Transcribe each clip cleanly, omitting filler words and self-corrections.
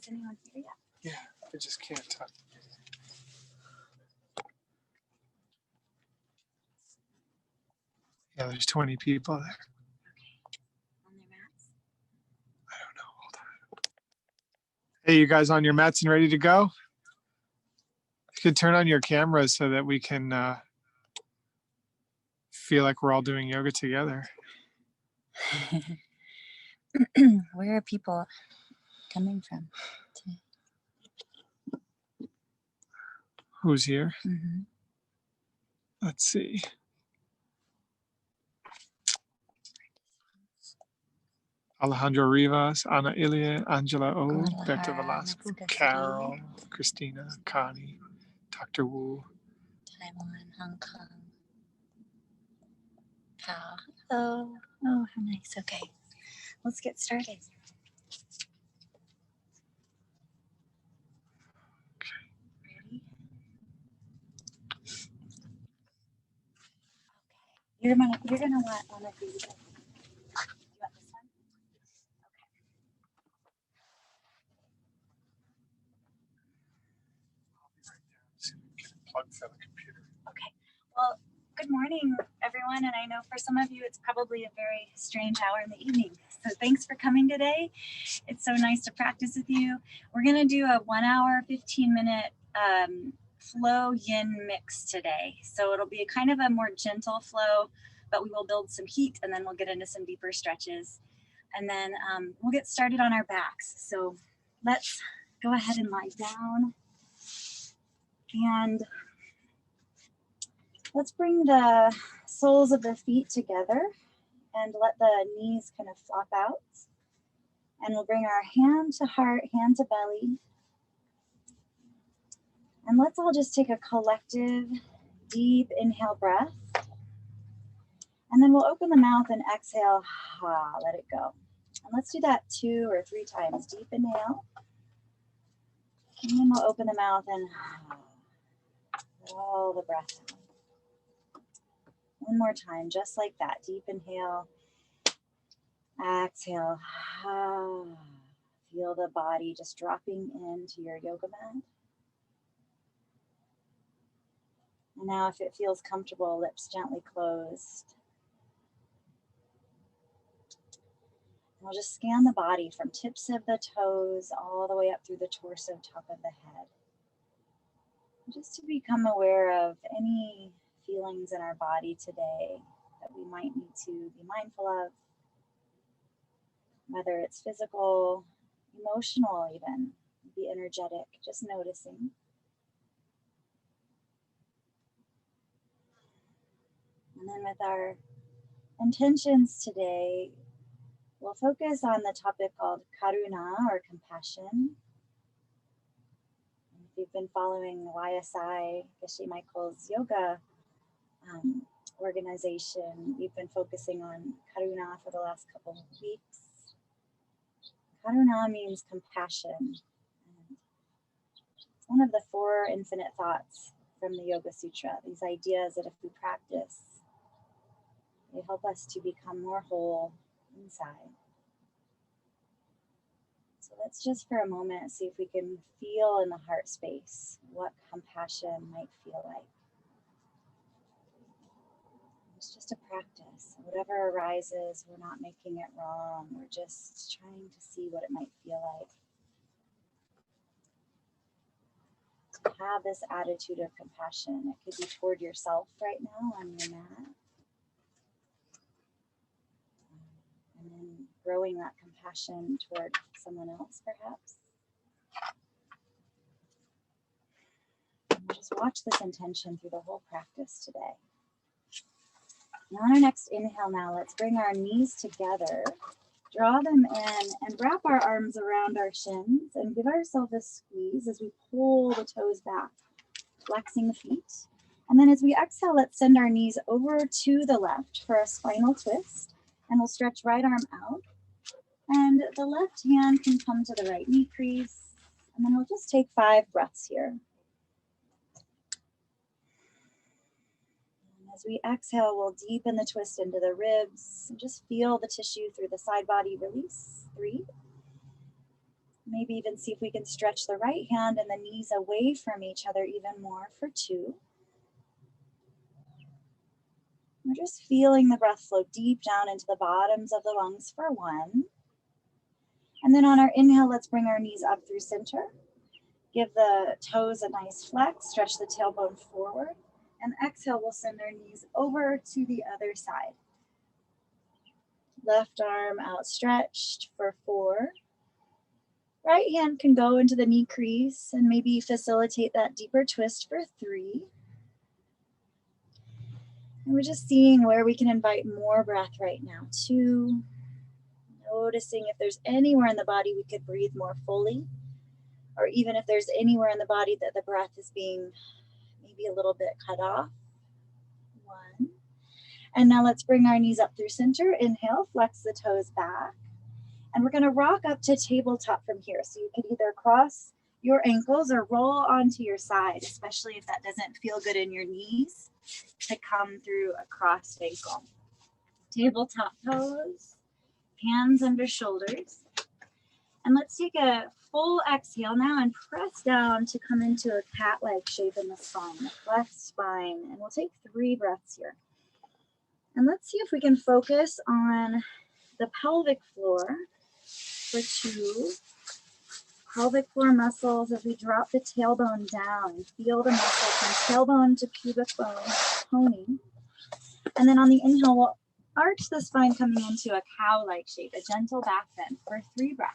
Is anyone here yet? Yeah, I just can't talk. Yeah, there's 20 people there. Okay. On their mats? I don't know. Hold on. Hey, you guys on your mats and ready to go? You could turn on your cameras so that we can feel like we're all doing yoga together. Where are people coming from today? Who's here? Mm-hmm. Let's see. Alejandro Rivas, Ana Ilia, Angela O, Berta Guadalajara, Velasco, Mexico Carol, City, Christina, Connie, Dr. Wu. Taiwan, Hong Kong. Pal. Hello. Oh, how nice. Okay. Let's get started. Ready? Okay. You're gonna want one of these. You want this one? Plug for the computer. Okay. Well, good morning, everyone. And I know for some of you, it's probably a very strange hour in the evening. So thanks for coming today. It's so nice to practice with you. We're going to do a 1 hour, 15-minute flow yin mix today. So it'll be a kind of a more gentle flow, but we will build some heat and then we'll get into some deeper stretches. And then we'll get started on our backs. So let's go ahead and lie down. And let's bring the soles of the feet together and let the knees kind of flop out. And we'll bring our hand to heart, hand to belly. And let's all just take a collective, deep inhale breath. And then we'll open the mouth and exhale, let it go. And let's do that 2 or 3 times. Deep inhale. And then we'll open the mouth and let all the breath out. One more time, just like that. Deep inhale. Exhale. Feel the body just dropping into your yoga mat. And now if it feels comfortable, lips gently closed. And we'll just scan the body from tips of the toes all the way up through the torso, top of the head. Just to become aware of any feelings in our body today that we might need to be mindful of. Whether it's physical, emotional even, be energetic, just noticing. And then with our intentions today, we'll focus on the topic called Karuna or compassion. If you've been following YSI, Geshe Michael's yoga organization, we've been focusing on Karuna for the last couple of weeks. Karuna means compassion. And it's one of the 4 infinite thoughts from the Yoga Sutra. These ideas that if we practice, they help us to become more whole inside. So let's just for a moment see if we can feel in the heart space what compassion might feel like. It's just a practice. Whatever arises, we're not making it wrong. We're just trying to see what it might feel like. To have this attitude of compassion. It could be toward yourself right now on your mat. And then growing that compassion toward someone else, perhaps. And we'll just watch this intention through the whole practice today. And on our next inhale now, let's bring our knees together, draw them in, and wrap our arms around our shins and give ourselves a squeeze as we pull the toes back, flexing the feet. And then as we exhale, let's send our knees over to the left for a spinal twist. And we'll stretch right arm out. And the left hand can come to the right knee crease. And then we'll just take 5 breaths here. As we exhale, we'll deepen the twist into the ribs and just feel the tissue through the side body release. 3, Maybe even see if we can stretch the right hand and the knees away from each other even more for 2. We're just feeling the breath flow deep down into the bottoms of the lungs for 1. And then on our inhale, let's bring our knees up through center. Give the toes a nice flex, stretch the tailbone forward. And exhale, we'll send our knees over to the other side. Left arm outstretched for 4. Right hand can go into the knee crease and maybe facilitate that deeper twist for 3. And we're just seeing where we can invite more breath right now. 2. Noticing if there's anywhere in the body we could breathe more fully, or even if there's anywhere in the body that the breath is being maybe a little bit cut off. 1. And now let's bring our knees up through center. Inhale, flex the toes back. And we're going to rock up to tabletop from here. So you could either cross your ankles or roll onto your side, especially if that doesn't feel good in your knees, to come through a crossed ankle. Tabletop pose, hands under shoulders. And let's take a full exhale now and press down to come into a cat-like shape in the spine, a flexed spine. And we'll take 3 breaths here. And let's see if we can focus on the pelvic floor for 2. Pelvic floor muscles as we drop the tailbone down. Feel the muscle from tailbone to pubic bone, pony. And then on the inhale, we'll arch the spine coming into a cow-like shape, a gentle back bend for 3 breaths.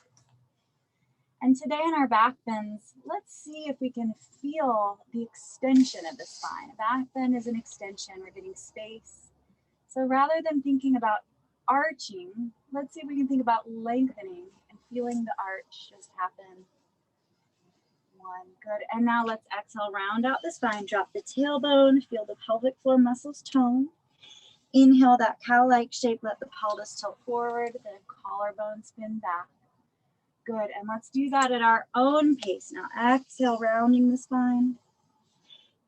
And today in our back bends, let's see if we can feel the extension of the spine. A back bend is an extension. We're getting space. So rather than thinking about arching, let's see if we can think about lengthening and feeling the arch just happen. 1, good. And now let's exhale, round out the spine, drop the tailbone, feel the pelvic floor muscles tone. Inhale that cow-like shape, let the pelvis tilt forward, the collarbone spin back. Good, and let's do that at our own pace. Now exhale, rounding the spine.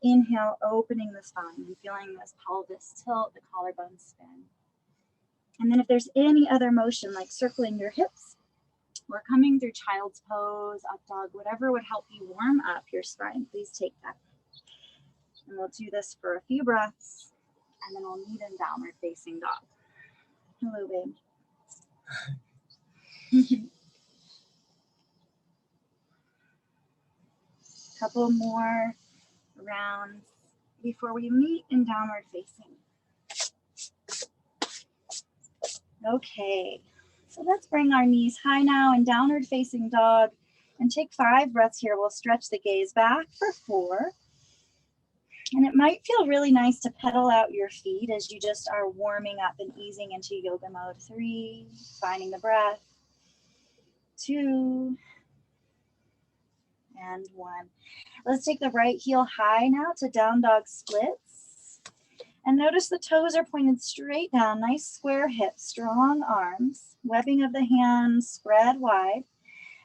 Inhale, opening the spine and feeling this pelvis tilt, the collarbone spin. And then if there's any other motion, like circling your hips or coming through child's pose, up dog, whatever would help you warm up your spine, please take that. And we'll do this for a few breaths, and then we'll meet in downward facing dog. Hello, babe. Couple more rounds before we meet in downward facing. Okay, so let's bring our knees high now in downward facing dog and take 5 breaths here. We'll stretch the gaze back for 4. And it might feel really nice to pedal out your feet as you just are warming up and easing into yoga mode. 3, finding the breath. 2, and 1. Let's take the right heel high now to down dog splits. And notice the toes are pointed straight down, nice square hips, strong arms, webbing of the hands spread wide.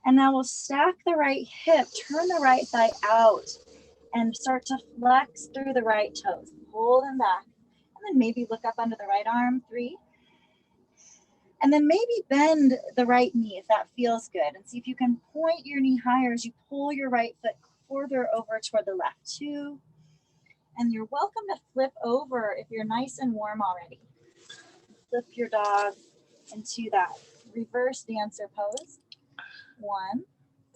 And now we'll stack the right hip, turn the right thigh out, and start to flex through the right toes. Pull them back, and then maybe look up under the right arm, 3. And then maybe bend the right knee if that feels good. And see if you can point your knee higher as you pull your right foot further over toward the left, 2. And you're welcome to flip over if you're nice and warm already. Flip your dog into that reverse dancer pose. 1.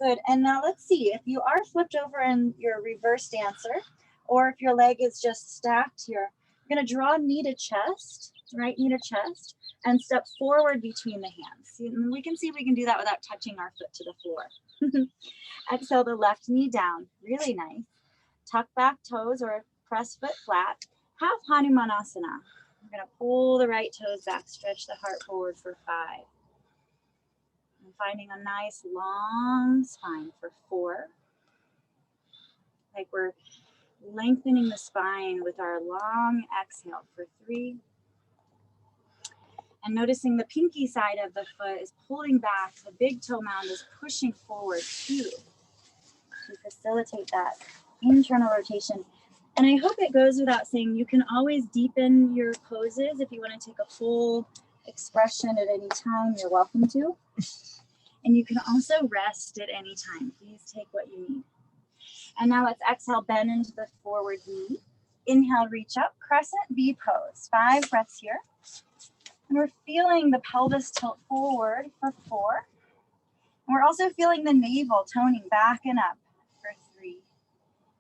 Good. And now let's see if you are flipped over in your reverse dancer, or if your leg is just stacked here. You're going to draw knee to chest, right knee to chest, and step forward between the hands. And we can see if we can do that without touching our foot to the floor. Exhale the left knee down. Really nice. Tuck back toes or press foot flat. Half Hanumanasana. We're going to pull the right toes back, stretch the heart forward for 5. And finding a nice long spine for 4. Like we're lengthening the spine with our long exhale for 3. And noticing the pinky side of the foot is pulling back. The big toe mound is pushing forward 2 to facilitate that internal rotation. And I hope it goes without saying, you can always deepen your poses. If you want to take a full expression at any time, you're welcome to. And you can also rest at any time. Please take what you need. And now let's exhale, bend into the forward knee. Inhale, reach up, Crescent V pose. 5 breaths here. And we're feeling the pelvis tilt forward for 4. And we're also feeling the navel toning back and up for 3.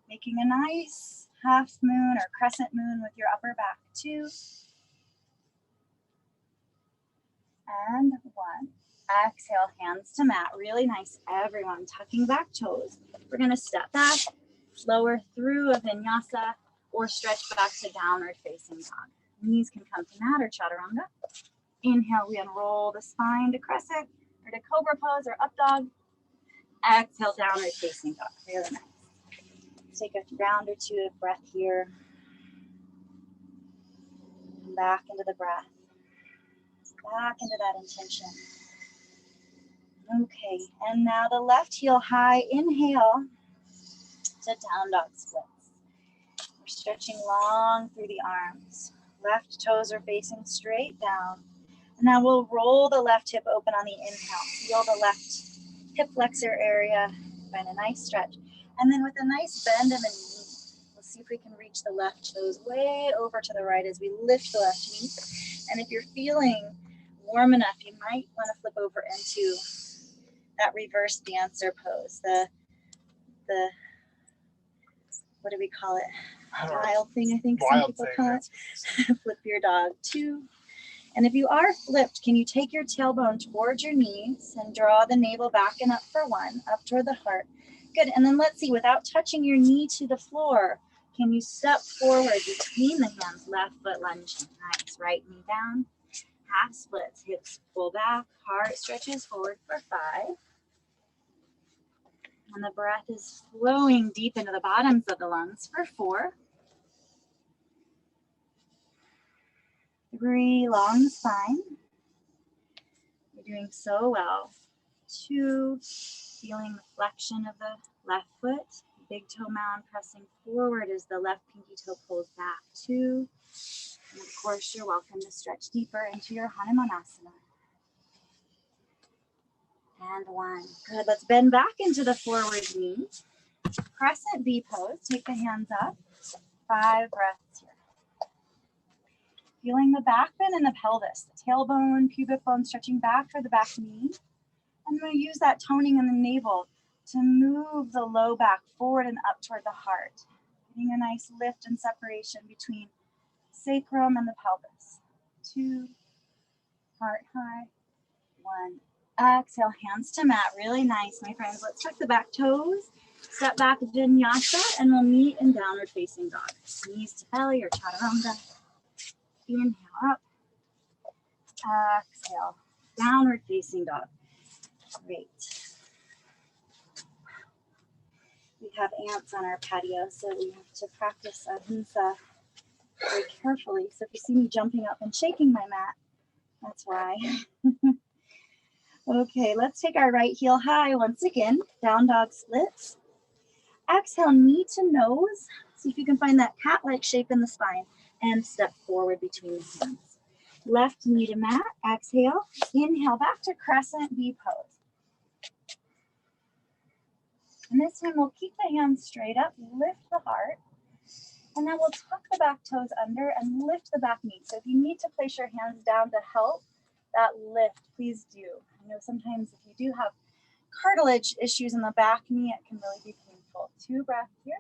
Making a nice half moon or crescent moon with your upper back. 2. And 1. Exhale, hands to mat. Really nice, everyone. Tucking back toes. We're going to step back, lower through a vinyasa, or stretch back to downward facing dog. Knees can come to mat or chaturanga. Inhale, we unroll the spine to crescent or to cobra pose or up dog. Exhale, downward facing dog. Really nice. Take a round or two of breath here. Back into the breath. Back into that intention. Okay, and now the left heel high. Inhale to down dog splits. We're stretching long through the arms. Left toes are facing straight down. And now we'll roll the left hip open on the inhale. Feel the left hip flexor area. Find a nice stretch. And then with a nice bend of the knee, we'll see if we can reach the left toes way over to the right as we lift the left knee. And if you're feeling warm enough, you might want to flip over into that reverse dancer pose. The what do we call it? Wild thing, I think some people call it. Flip your dog 2. And if you are flipped, can you take your tailbone towards your knees and draw the navel back and up for 1, up toward the heart. Good, and then let's see, without touching your knee to the floor, can you step forward between the hands, left foot lunging. Nice, right knee down, half splits, hips pull back, heart stretches forward for 5. And the breath is flowing deep into the bottoms of the lungs for 4. 3, long spine. You're doing so well. 2, feeling the flexion of the left foot. Big toe mound pressing forward as the left pinky toe pulls back. 2. And of course, you're welcome to stretch deeper into your Hanumanasana. And 1. Good. Let's bend back into the forward knee. Crescent V pose. Take the hands up. 5 breaths here. Feeling the back bend in the pelvis, the tailbone, pubic bone stretching back toward the back knee. And I'm going to use that toning in the navel to move the low back forward and up toward the heart. Getting a nice lift and separation between sacrum and the pelvis. 2, heart high. 1. Exhale, hands to mat. Really nice, my friends. Let's tuck the back toes. Step back vinyasa, and we'll meet in downward facing dog. Knees to belly or chaturanga. Inhale up. Exhale, downward facing dog. Great. We have ants on our patio, so we have to practice ahimsa very carefully. So if you see me jumping up and shaking my mat, that's why. Okay, let's take our right heel high once again. Down dog splits. Exhale, knee to nose. See if you can find that cat-like shape in the spine. And step forward between the hands. Left knee to mat. Exhale. Inhale back to Crescent V pose. And this time we'll keep the hands straight up. Lift the heart. And then we'll tuck the back toes under and lift the back knee. So if you need to place your hands down to help that lift, please do. I know sometimes if you do have cartilage issues in the back knee, it can really be painful. 2 breaths here.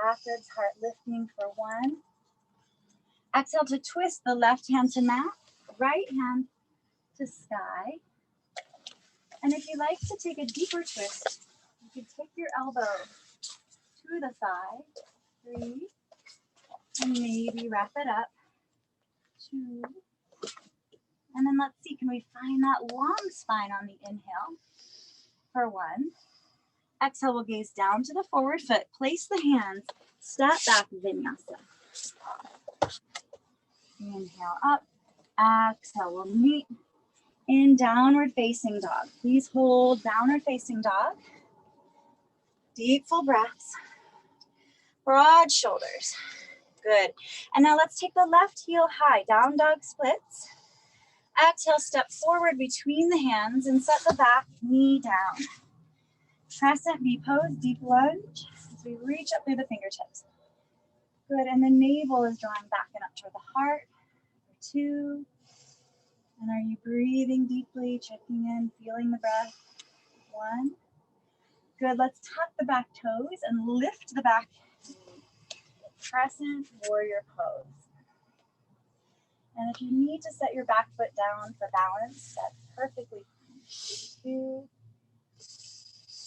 Backwards, heart lifting for 1. Exhale to twist the left hand to mat, right hand to sky. And if you like to take a deeper twist, you can take your elbow to the thigh. 3. And maybe wrap it up. 2. And then let's see, can we find that long spine on the inhale for 1. Exhale, we'll gaze down to the forward foot. Place the hands, step back vinyasa. Inhale up. Exhale, we'll meet in downward facing dog. Please hold downward facing dog. Deep full breaths. Broad shoulders. Good. And now let's take the left heel high. Down dog splits. Exhale, step forward between the hands and set the back knee down. Crescent V pose, deep lunge as we reach up through the fingertips. Good, and the navel is drawing back and up toward the heart for 2. And are you breathing deeply, checking in, feeling the breath? 1. Good, let's tuck the back toes and lift the back knee. Crescent warrior pose. And if you need to set your back foot down for balance, that's perfectly fine. 2.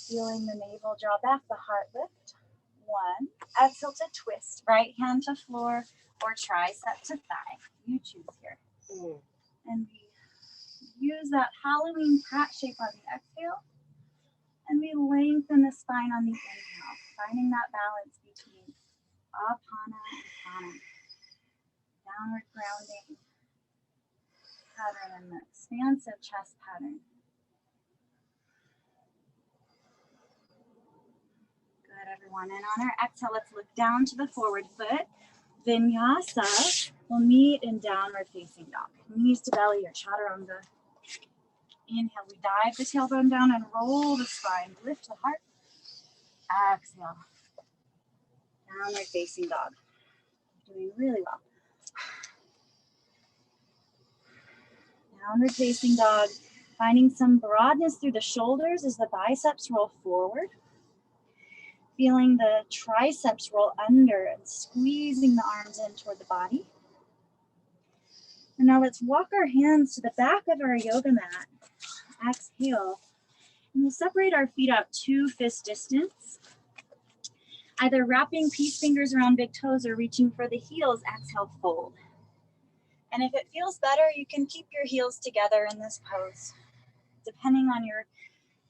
Feeling the navel draw back, the heart lift. 1. Exhale to twist, right hand to floor or tricep to thigh. You choose here. And we use that Halloween cat shape on the exhale. And we lengthen the spine on the inhale, finding that balance between Apana and Prana. Downward grounding pattern and the expansive chest pattern. Good, everyone. And on our exhale, let's look down to the forward foot. Vinyasa will meet in downward facing dog. Knees to belly or chaturanga. Inhale, we dive the tailbone down and roll the spine. Lift the heart. Exhale. Downward facing dog. Doing really well. Downward facing dog. Finding some broadness through the shoulders as the biceps roll forward. Feeling the triceps roll under and squeezing the arms in toward the body. And now let's walk our hands to the back of our yoga mat. Exhale. And we'll separate our feet out 2 fist distance. Either wrapping peace fingers around big toes or reaching for the heels. Exhale, fold. And if it feels better, you can keep your heels together in this pose. Depending on your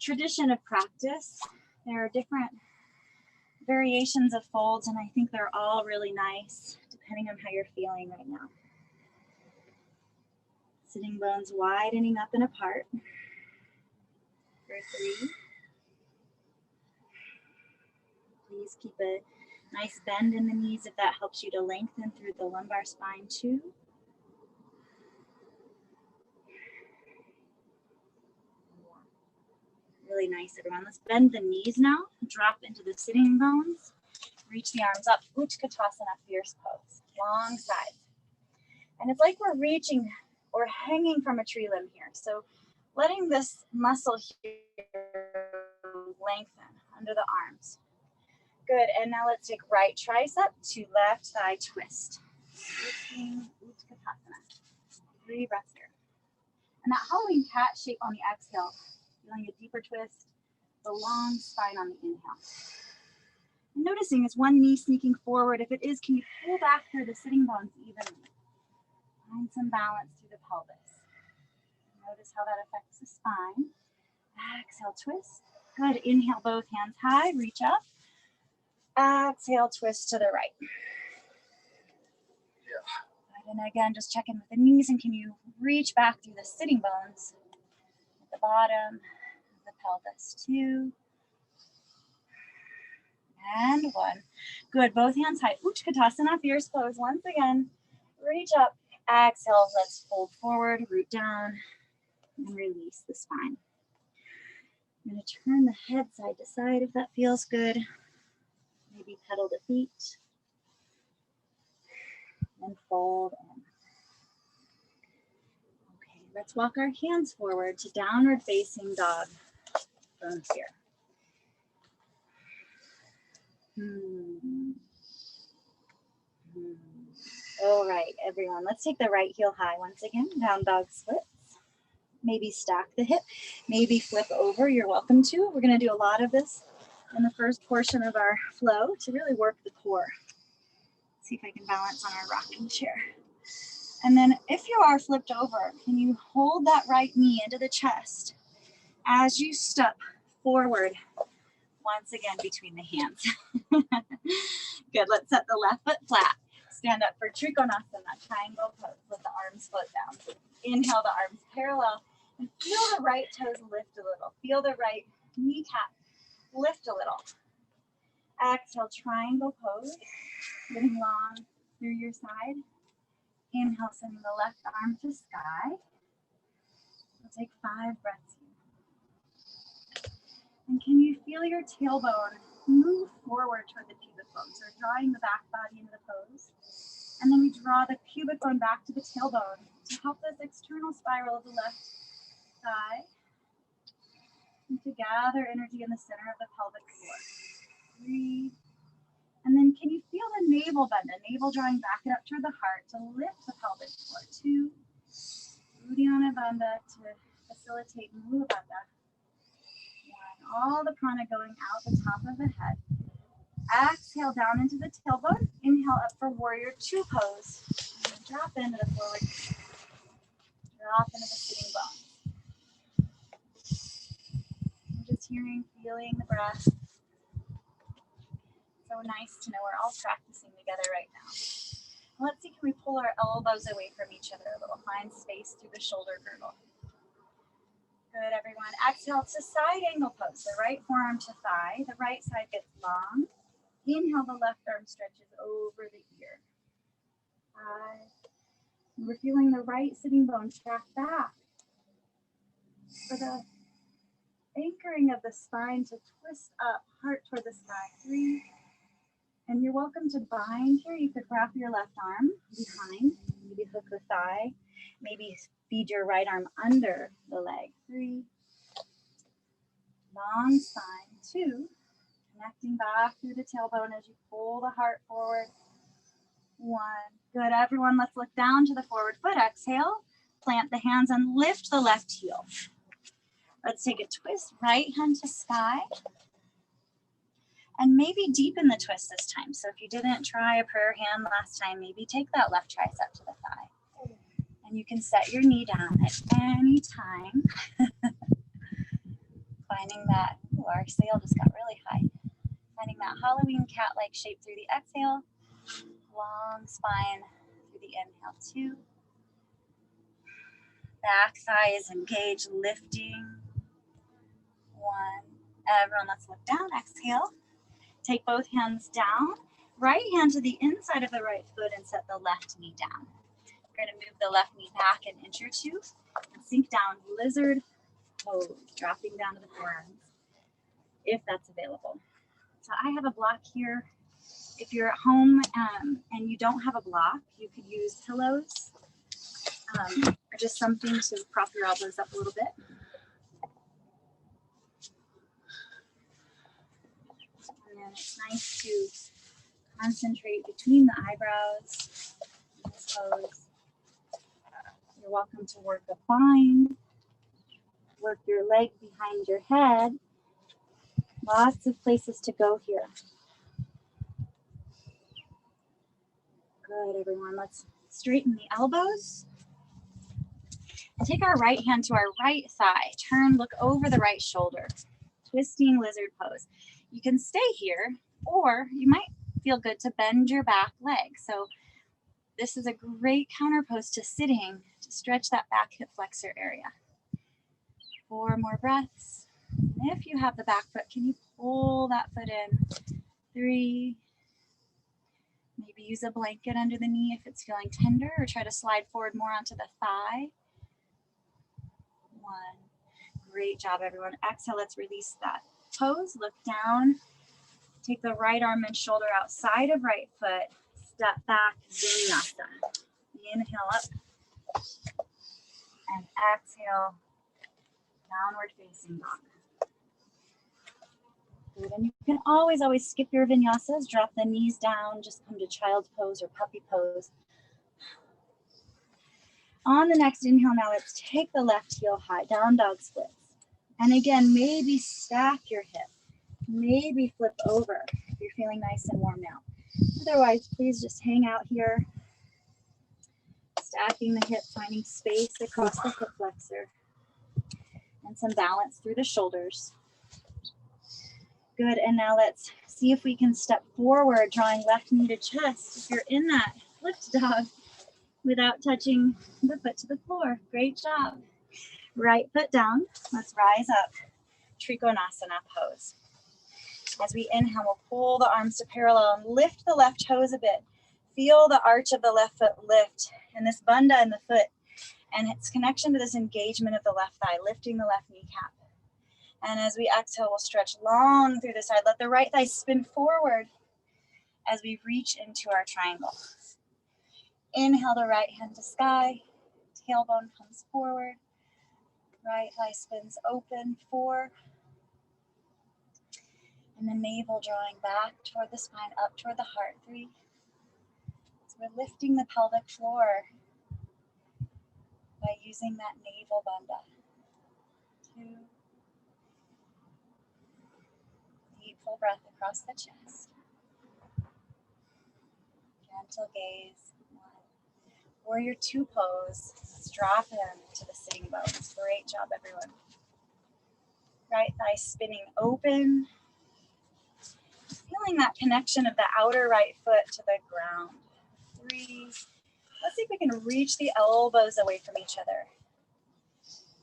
tradition of practice, there are different variations of folds, and I think they're all really nice, depending on how you're feeling right now. Sitting bones widening up and apart. For 3. Please keep a nice bend in the knees if that helps you to lengthen through the lumbar spine. 2. Really nice, everyone. Let's bend the knees now. Drop into the sitting bones. Reach the arms up. Utkatasana, fierce pose. Long sides. And it's like we're reaching or hanging from a tree limb here. So letting this muscle here lengthen under the arms. Good. And now let's take right tricep to left thigh twist. Twisting Utkatasana. 3 breaths here. And that Halloween cat shape on the exhale. Feeling a deeper twist, the long spine on the inhale. And noticing is one knee sneaking forward. If it is, can you pull back through the sitting bones evenly? Find some balance through the pelvis. Notice how that affects the spine. Exhale, twist. Good. Inhale, both hands high, reach up. Exhale, twist to the right. Good. And again, just check in with the knees, and can you reach back through the sitting bones? The bottom of the pelvis. 2 and 1. Good. Both hands high. Utkatasana, fierce pose. Once again, reach up. Exhale. Let's fold forward, root down, and release the spine. I'm going to turn the head side to side if that feels good. Maybe pedal the feet and fold in. Let's walk our hands forward to downward facing dog from here. All right, everyone, let's take the right heel high once again, down dog splits. Maybe stack the hip, maybe flip over, you're welcome to. We're gonna do a lot of this in the first portion of our flow to really work the core. Let's see if I can balance on our rocking chair. And then if you are flipped over, can you hold that right knee into the chest as you step forward once again between the hands. Good, let's set the left foot flat. Stand up for Trikonasana, triangle pose. Let the arms float down. Inhale, the arms parallel. And feel the right toes lift a little. Feel the right kneecap lift a little. Exhale, triangle pose. Getting long through your side. Inhale, sending the left arm to sky. We'll take 5 breaths here. And can you feel your tailbone move forward toward the pubic bone? So we're drawing the back body into the pose. And then we draw the pubic bone back to the tailbone to help this external spiral of the left thigh. And to gather energy in the center of the pelvic floor. 3. And then can you feel the navel bend? The navel drawing back and up toward the heart to lift the pelvic floor. 2. Uddiyana Bandha to facilitate Mula Bandha. 1. All the prana going out the top of the head. Exhale down into the tailbone. Inhale up for warrior 2 pose. And drop into the forward. Drop into the sitting bones. I'm just hearing, feeling the breath. So nice to know we're all practicing together right now. Let's see, can we pull our elbows away from each other a little? Find space through the shoulder girdle. Good, everyone. Exhale to side angle pose. The right forearm to thigh. The right side gets long. Inhale, the left arm stretches over the ear. 5. We're feeling the right sitting bone track back. For the anchoring of the spine to twist up, heart toward the sky. 3. And you're welcome to bind here. You could wrap your left arm behind, maybe hook the thigh, maybe feed your right arm under the leg. 3. Long spine. 2. Connecting back through the tailbone as you pull the heart forward. 1. Good, everyone. Let's look down to the forward foot. Exhale. Plant the hands and lift the left heel. Let's take a twist. Right hand to sky. And maybe deepen the twist this time. So if you didn't try a prayer hand last time, maybe take that left tricep to the thigh. And you can set your knee down at any time. Finding that, ooh, our sail just got really high. Finding that Halloween cat-like shape through the exhale. Long spine through the inhale. 2. Back thigh is engaged, lifting. 1. Everyone, let's look down. Exhale. Take both hands down, right hand to the inside of the right foot and set the left knee down. We're going to move the left knee back an inch or 2 and sink down, lizard pose, dropping down to the forearms, if that's available. So I have a block here. If you're at home and you don't have a block, you could use pillows or just something to prop your elbows up a little bit. And it's nice to concentrate between the eyebrows in this pose. You're welcome to work a bind, work your leg behind your head. Lots of places to go here. Good, everyone. Let's straighten the elbows. And take our right hand to our right thigh. Turn, look over the right shoulder. Twisting lizard pose. You can stay here, or you might feel good to bend your back leg. So this is a great counter pose to sitting to stretch that back hip flexor area. 4 more breaths. And if you have the back foot, can you pull that foot in? 3. Maybe use a blanket under the knee if it's feeling tender, or try to slide forward more onto the thigh. 1. Great job, everyone. Exhale, let's release that pose. Look down. Take the right arm and shoulder outside of right foot. Step back, vinyasa. Inhale up. And exhale, downward facing dog. Good. And you can always skip your vinyasas. Drop the knees down. Just come to child's pose or puppy pose. On the next inhale, now let's take the left heel high, down dog splits. And again, maybe stack your hip. Maybe flip over if you're feeling nice and warm now. Otherwise, please just hang out here. Stacking the hip, finding space across the hip flexor. And some balance through the shoulders. Good, and now let's see if we can step forward, drawing left knee to chest. If you're in that flipped dog without touching the foot to the floor. Great job. Right foot down. Let's rise up. Trikonasana Pose. As we inhale, we'll pull the arms to parallel and lift the left toes a bit. Feel the arch of the left foot lift and this bandha in the foot And it's connection to this engagement of the left thigh, lifting the left kneecap. And as we exhale, we'll stretch long through the side. Let the right thigh spin forward as we reach into our triangle. Inhale the right hand to sky. Tailbone comes forward. Right thigh spins open, 4. And the navel drawing back toward the spine, up toward the heart, 3. So we're lifting the pelvic floor by using that navel bandha. 2. Deep full breath across the chest. Gentle gaze. 1. Warrior 2 pose. Let's drop into the sitting bones. Great job, everyone. Right thigh spinning open. Feeling that connection of the outer right foot to the ground. 3. Let's see if we can reach the elbows away from each other.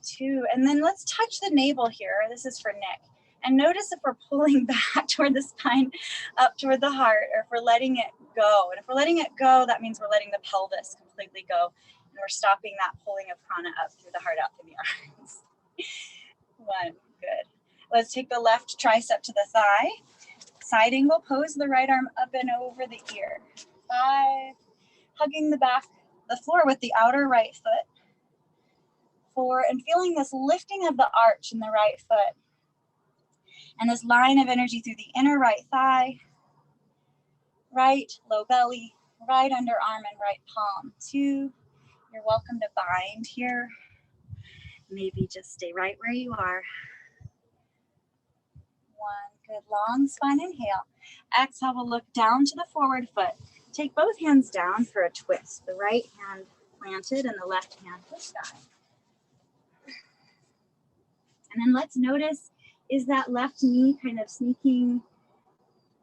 2. And then let's touch the navel here. This is for Nick. And notice if we're pulling back toward the spine, up toward the heart, or if we're letting it go. And if we're letting it go, that means we're letting the pelvis completely go. And we're stopping that pulling of prana up through the heart, out through the arms. 1. Good. Let's take the left tricep to the thigh. Side angle pose, the right arm up and over the ear. 5. Hugging the back, the floor with the outer right foot. 4. And feeling this lifting of the arch in the right foot. And this line of energy through the inner right thigh. Right low belly, right underarm, and right palm. 2. You're welcome to bind here. Maybe just stay right where you are. 1. Good. Long spine inhale. Exhale, we'll look down to the forward foot. Take both hands down for a twist. The right hand planted and the left hand to the sky. And then let's notice, is that left knee kind of sneaking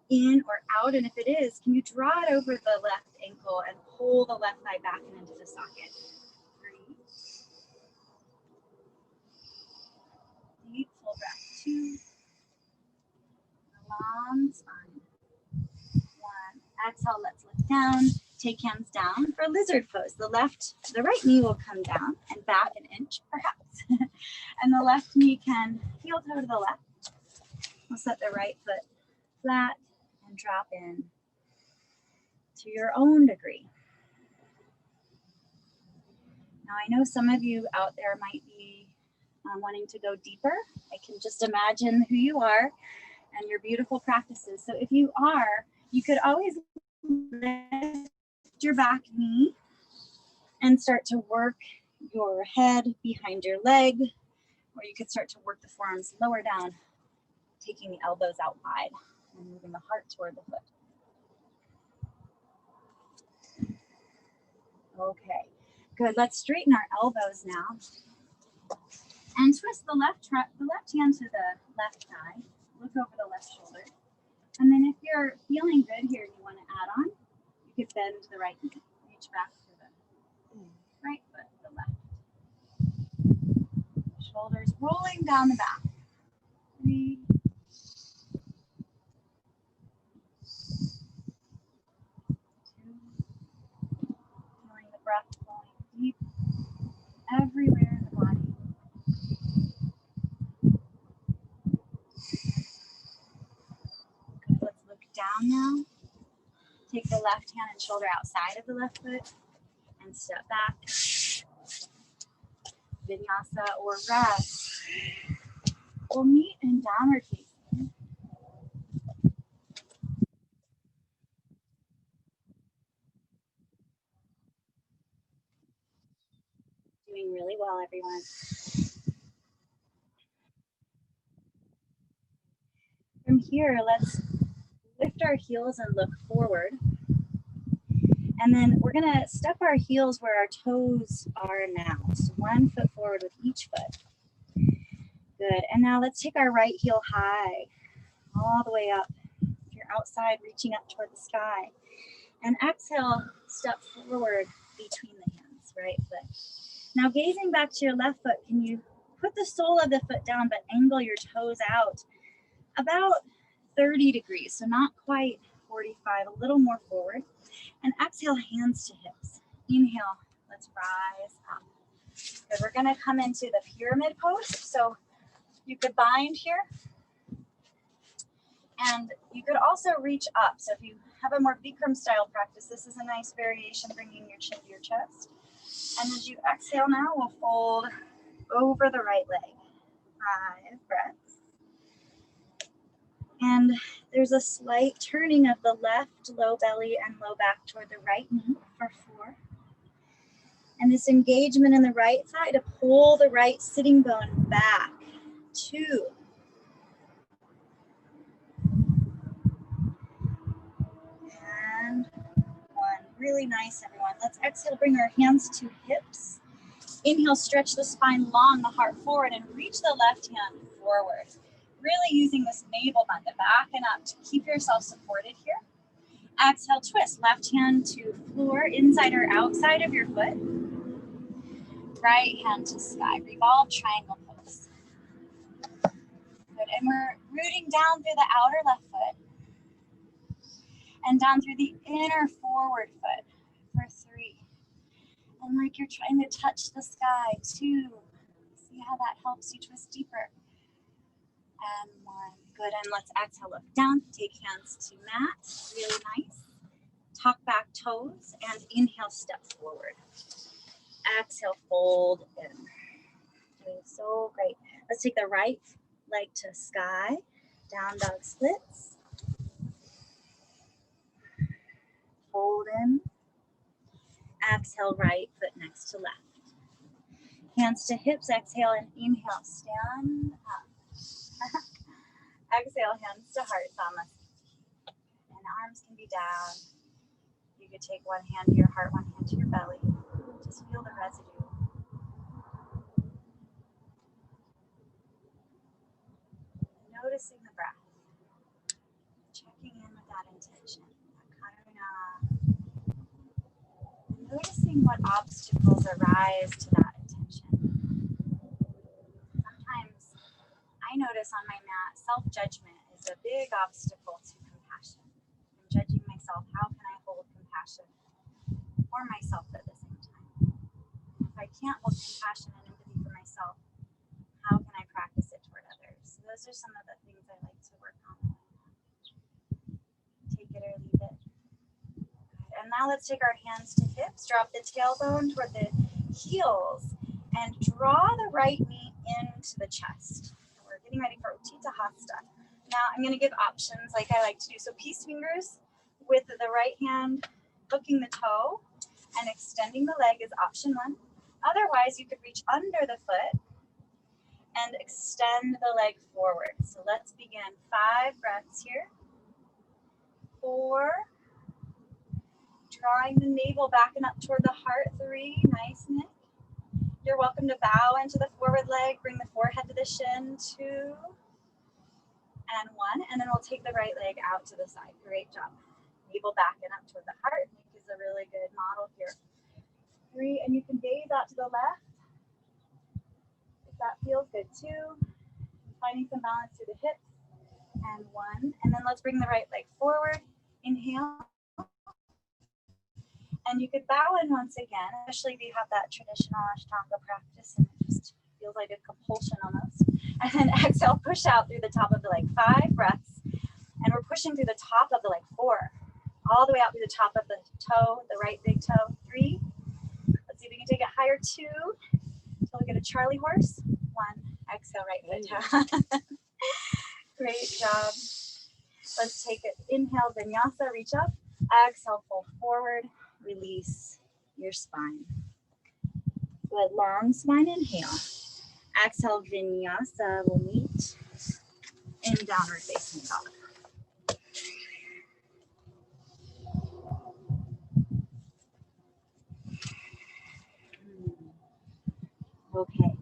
in or out? And if it is, can you draw it over the left ankle and pull the left thigh back and into the socket? 3. Deep full breath. 2. Long spine. 1. Exhale, let's look down. Take hands down for lizard pose. The right knee will come down and back an inch, perhaps. And the left knee can heel toe to the left. We'll set the right foot flat and drop in to your own degree. Now, I know some of you out there might be wanting to go deeper. I can just imagine who you are and your beautiful practices. So if you are, you could always lift your back knee and start to work your head behind your leg, or you could start to work the forearms lower down, taking the elbows out wide and moving the heart toward the foot. Okay, good. Let's straighten our elbows now and twist the left hand to the left thigh. Look over the left shoulder. And then if you're feeling good here and you want to add on, you could bend the right knee. Reach back to the right foot, the left. Shoulders rolling down the back. 3. 2. Feeling the breath flowing deep everywhere in the body. Good. Let's look down now. Take the left hand and shoulder outside of the left foot and step back. Vinyasa or rest. We'll meet in downward facing. Doing really well, everyone. From here, let's lift our heels and look forward. And then we're gonna step our heels where our toes are now. So 1 foot forward with each foot. Good. And now let's take our right heel high, all the way up. If you're outside, reaching up toward the sky. And exhale, step forward between the hands, right foot. Now gazing back to your left foot, can you put the sole of the foot down but angle your toes out about 30 degrees, so not quite 45, a little more forward. And exhale, hands to hips. Inhale, let's rise up. Good. We're going to come into the pyramid pose. So you could bind here. And you could also reach up. So if you have a more Bikram style practice, this is a nice variation, bringing your chin to your chest. And as you exhale now, we'll fold over the right leg. 5 breaths. And there's a slight turning of the left low belly and low back toward the right knee for 4. And this engagement in the right thigh to pull the right sitting bone back. 2. And 1. Really nice, everyone. Let's exhale, bring our hands to hips. Inhale, stretch the spine long, the heart forward, and reach the left hand forward. Really using this navel bend, back and up to keep yourself supported here. Exhale, twist. Left hand to floor, inside or outside of your foot. Right hand to sky. Revolve, triangle pose. Good. And we're rooting down through the outer left foot. And down through the inner forward foot for 3. And like you're trying to touch the sky, 2. See how that helps you twist deeper. And 1. Good. And let's exhale, look down. Take hands to mat. Really nice. Tuck back toes and inhale, step forward. Exhale, fold in. Doing so great. Let's take the right leg to sky. Down dog splits. Fold in. Exhale, right foot next to left. Hands to hips, exhale and inhale, stand up. Exhale, hands to heart, thumb. And arms can be down. You could take one hand to your heart, one hand to your belly. Just feel the residue. Noticing the breath. Checking in with that intention, that Karuna. Noticing what obstacles arise to that intention. Sometimes I notice on my mat, self-judgment is a big obstacle to compassion. I'm judging myself. How can I hold compassion for myself at the same time? If I can't hold compassion and empathy for myself, how can I practice it toward others? So those are some of the things I like to work on. Take it or leave it. And now let's take our hands to hips, drop the tailbone toward the heels, and draw the right knee into the chest. We're getting ready for Utthita Hasta. Now I'm going to give options like I like to do. So peace fingers with the right hand hooking the toe and extending the leg is option 1. Otherwise, you could reach under the foot and extend the leg forward. So let's begin. 5 breaths here. 4. Drawing the navel back and up toward the heart. 3. Nice, Nick. You're welcome to bow into the forward leg. Bring the forehead to the shin. 2. And 1. And then we'll take the right leg out to the side. Great job. Navel back and up toward the heart. Nick is a really good model here. 3. And you can gaze out to the left. If that feels good. 2. Finding some balance through the hips. And 1. And then let's bring the right leg forward. Inhale. And you could bow in once again, especially if you have that traditional Ashtanga practice and it just feels like a compulsion almost. And then exhale, push out through the top of the leg. 5 breaths. And we're pushing through the top of the leg. 4. All the way out through the top of the toe, the right big toe. 3. Let's see if we can take it higher. 2. Until we get a Charlie horse. 1. Exhale, right big toe. Great job. Let's take it. Inhale, vinyasa, reach up. Exhale, fold forward. Release your spine. Good, long spine inhale. Exhale, vinyasa will meet in downward facing dog. Okay,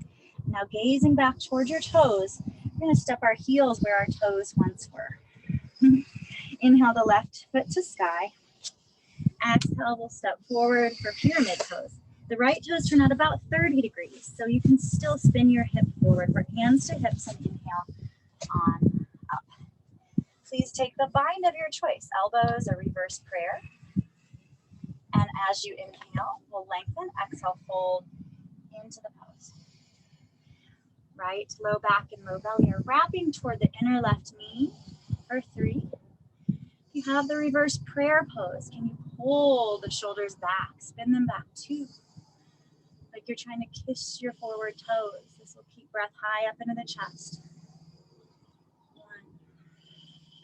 now gazing back towards your toes, we're going to step our heels where our toes once were. Inhale the left foot to sky. Exhale, we'll step forward for pyramid pose. The right toes turn out about 30 degrees, so you can still spin your hip forward. Bring hands to hips and inhale on up. Please take the bind of your choice, elbows or reverse prayer. And as you inhale, we'll lengthen. Exhale, fold into the pose. Right low back and low belly are wrapping toward the inner left knee for 3. You have the reverse prayer pose. Can you pull the shoulders back, spin them back 2, like you're trying to kiss your forward toes. This will keep breath high up into the chest. 1.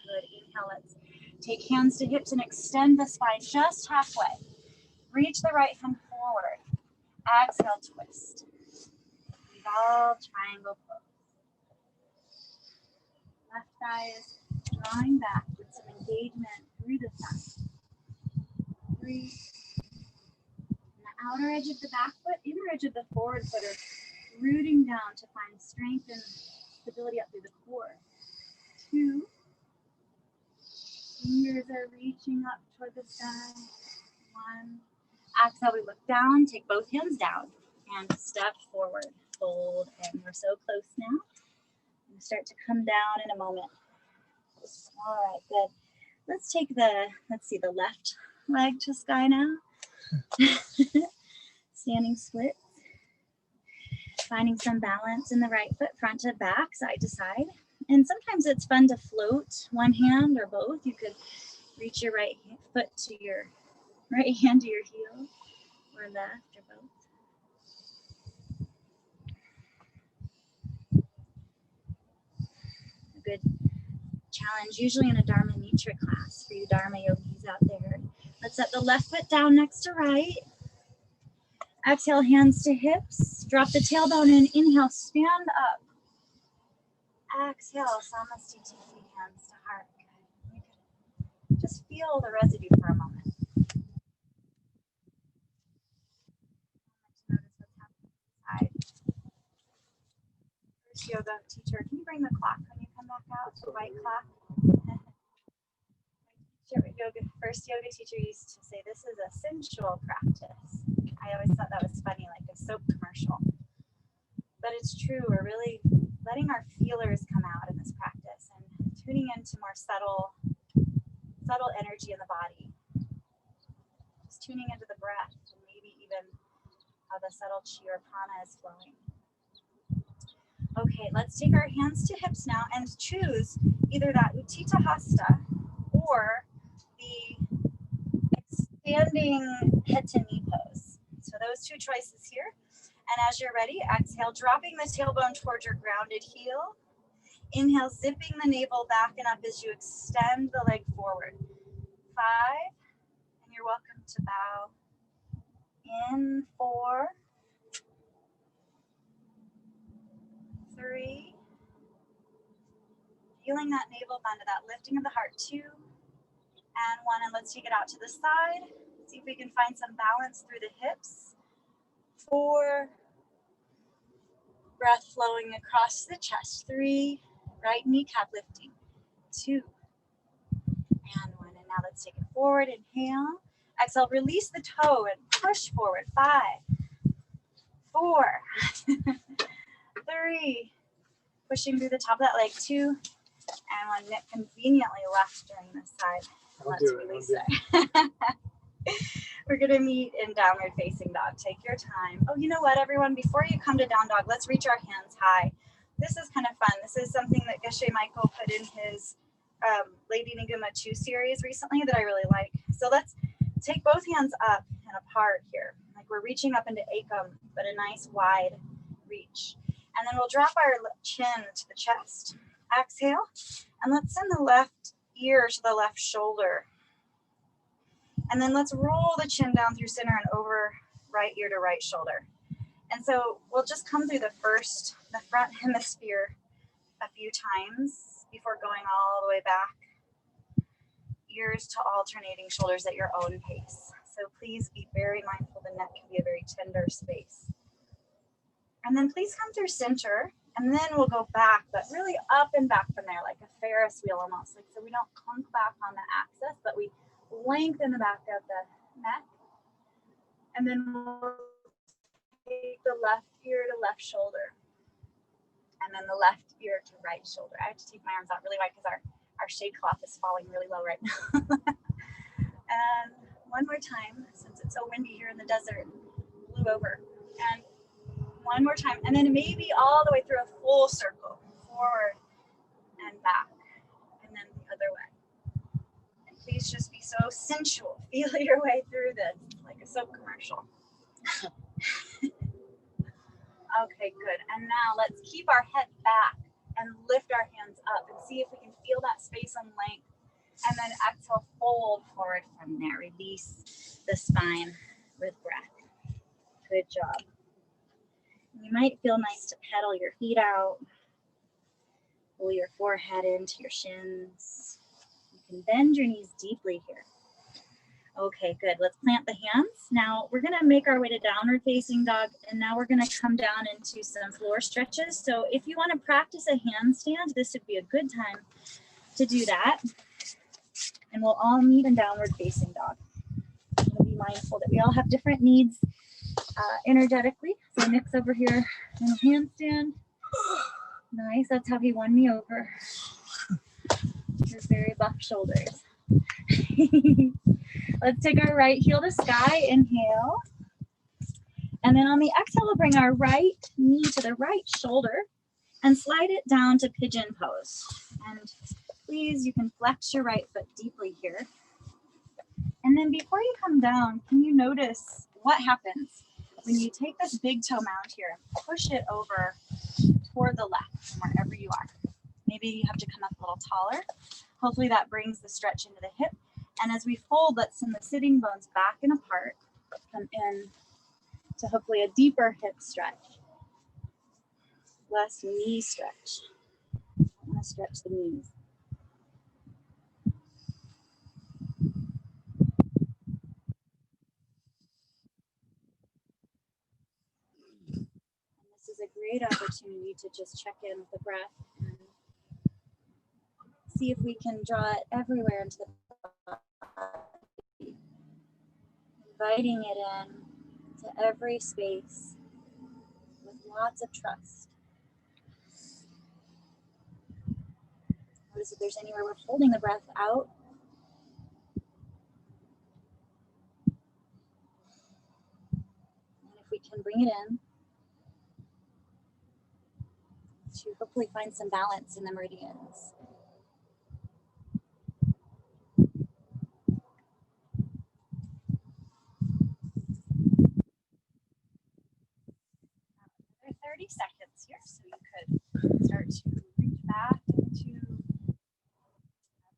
Good. Inhale. Let's take hands to hips and extend the spine just halfway. Reach the right hand forward. Exhale, twist. Evolve, triangle pose. Left thigh is drawing back with some engagement through the thigh. 3. And the outer edge of the back foot, inner edge of the forward foot are rooting down to find strength and stability up through the core. 2. Fingers are reaching up toward the sky. 1. Exhale, we look down, take both hands down, and step forward. Fold, and we're so close now. We'll start to come down in a moment. All right, good. Let's take the left leg to sky now. Standing splits. Finding some balance in the right foot, front to back, side to side. And sometimes it's fun to float one hand or both. You could reach your right foot to your right hand to your heel, or left, or both. A good challenge, usually in a Dharma Nitra class for you Dharma yogis out there. Let's set the left foot down next to right. Exhale, hands to hips. Drop the tailbone in. Inhale, stand up. Exhale, Samasthiti, hands to heart. You can just feel the residue for a moment. Notice what's happening inside. First yoga teacher, can you bring the clock when you come back out? The white clock. First yoga teacher used to say this is a sensual practice. I always thought that was funny, like a soap commercial. But it's true, we're really letting our feelers come out in this practice and tuning into more subtle energy in the body. Just tuning into the breath and maybe even how the subtle chi or prana is flowing. Okay, let's take our hands to hips now and choose either that Utthita Hasta or the expanding head to knee pose. So those 2 choices here. And as you're ready, exhale, dropping the tailbone towards your grounded heel. Inhale, zipping the navel back and up as you extend the leg forward. 5, and you're welcome to bow. In 4, 3, feeling that navel bend, that lifting of the heart. 2, and 1, and let's take it out to the side. See if we can find some balance through the hips. 4, breath flowing across the chest. 3, right kneecap lifting. 2, and 1, and now let's take it forward. Inhale, exhale, release the toe and push forward. 5, 4, 3, pushing through the top of that leg. 2, and 1, conveniently left during this side. Let's release it. We're going to meet in downward facing dog. Take your time. Oh, you know what, everyone? Before you come to down dog, let's reach our hands high. This is kind of fun. This is something that Geshe Michael put in his Lady Naguma 2 series recently that I really like. So let's take both hands up and apart here. Like we're reaching up into Ekam, but a nice wide reach. And then we'll drop our chin to the chest. Exhale. And let's send the left ear to the left shoulder. And then let's roll the chin down through center and over right ear to right shoulder. And so we'll just come through the front hemisphere a few times before going all the way back. Ears to alternating shoulders at your own pace. So please be very mindful. The neck can be a very tender space. And then please come through center, and then we'll go back, but really up and back from there, like a Ferris wheel almost. Like, so we don't clunk back on the axis, but we lengthen the back of the neck. And then we'll take the left ear to left shoulder. And then the left ear to right shoulder. I have to take my arms out really wide because our shade cloth is falling really low right now. And one more time, since it's so windy here in the desert, blew over. And One more time, and then maybe all the way through a full circle, forward and back, and then the other way. And please just be so sensual. Feel your way through this like a soap commercial. Okay, good. And now let's keep our head back and lift our hands up and see if we can feel that space and length. And then exhale, fold forward from there. Release the spine with breath. Good job. You might feel nice to pedal your feet out. Pull your forehead into your shins. You can bend your knees deeply here. Okay, good. Let's plant the hands. Now we're going to make our way to downward facing dog, and now we're going to come down into some floor stretches. So if you want to practice a handstand, this would be a good time to do that. And we'll all meet in downward facing dog. We'll be mindful that we all have different needs energetically. So Nick's over here in a handstand. Nice, that's how he won me over. His very buff shoulders. Let's take our right heel to sky, inhale. And then on the exhale, we'll bring our right knee to the right shoulder and slide it down to pigeon pose. And please, you can flex your right foot deeply here. And then before you come down, can you notice what happens when you take this big toe mound here and push it over toward the left from wherever you are? Maybe you have to come up a little taller. Hopefully that brings the stretch into the hip. And as we fold, let's send the sitting bones back and apart. Come in to hopefully a deeper hip stretch. Less knee stretch. I'm going to stretch the knees. And this is a great opportunity to just check in with the breath and see if we can draw it everywhere into the body. Inviting it in to every space with lots of trust. Notice if there's anywhere we're holding the breath out. And if we can bring it in to hopefully find some balance in the meridians. Another 30 seconds here, so you could start to reach back into a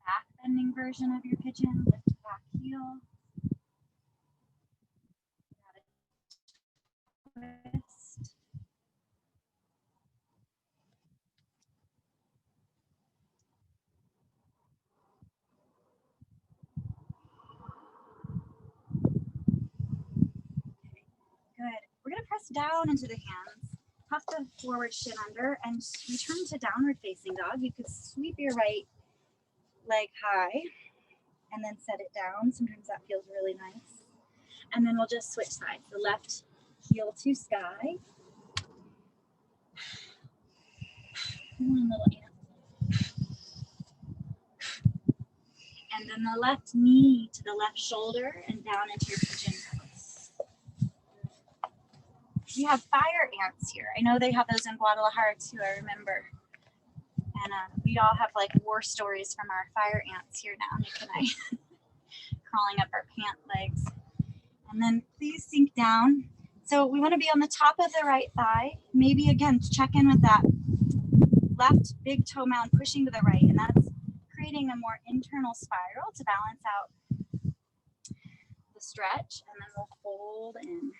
back bending version of your pigeon. Lift the back heel. Twist. Good. We're going to press down into the hands, tuck the forward shin under, and return to downward facing dog. You could sweep your right leg high and then set it down. Sometimes that feels really nice. And then we'll just switch sides. The left heel to sky. One little ant. And then the left knee to the left shoulder and down into your pigeon pose. We have fire ants here. I know they have those in Guadalajara too, I remember. And we all have like war stories from our fire ants here now, Nick and I, crawling up our pant legs. And then please sink down. So we want to be on the top of the right thigh. Maybe again, check in with that left big toe mound pushing to the right. And that's creating a more internal spiral to balance out the stretch. And then we'll fold in.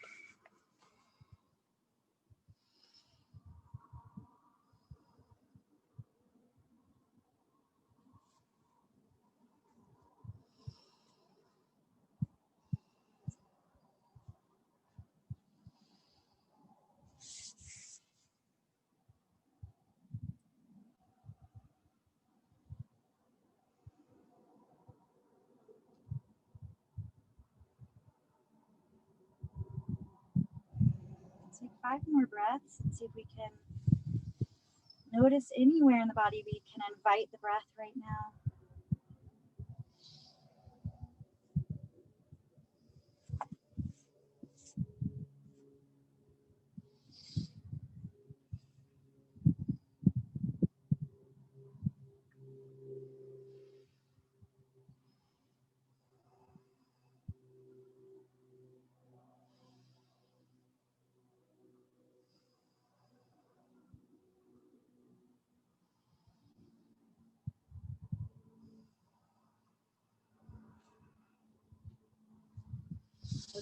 Take 5 more breaths and see if we can notice anywhere in the body we can invite the breath right now.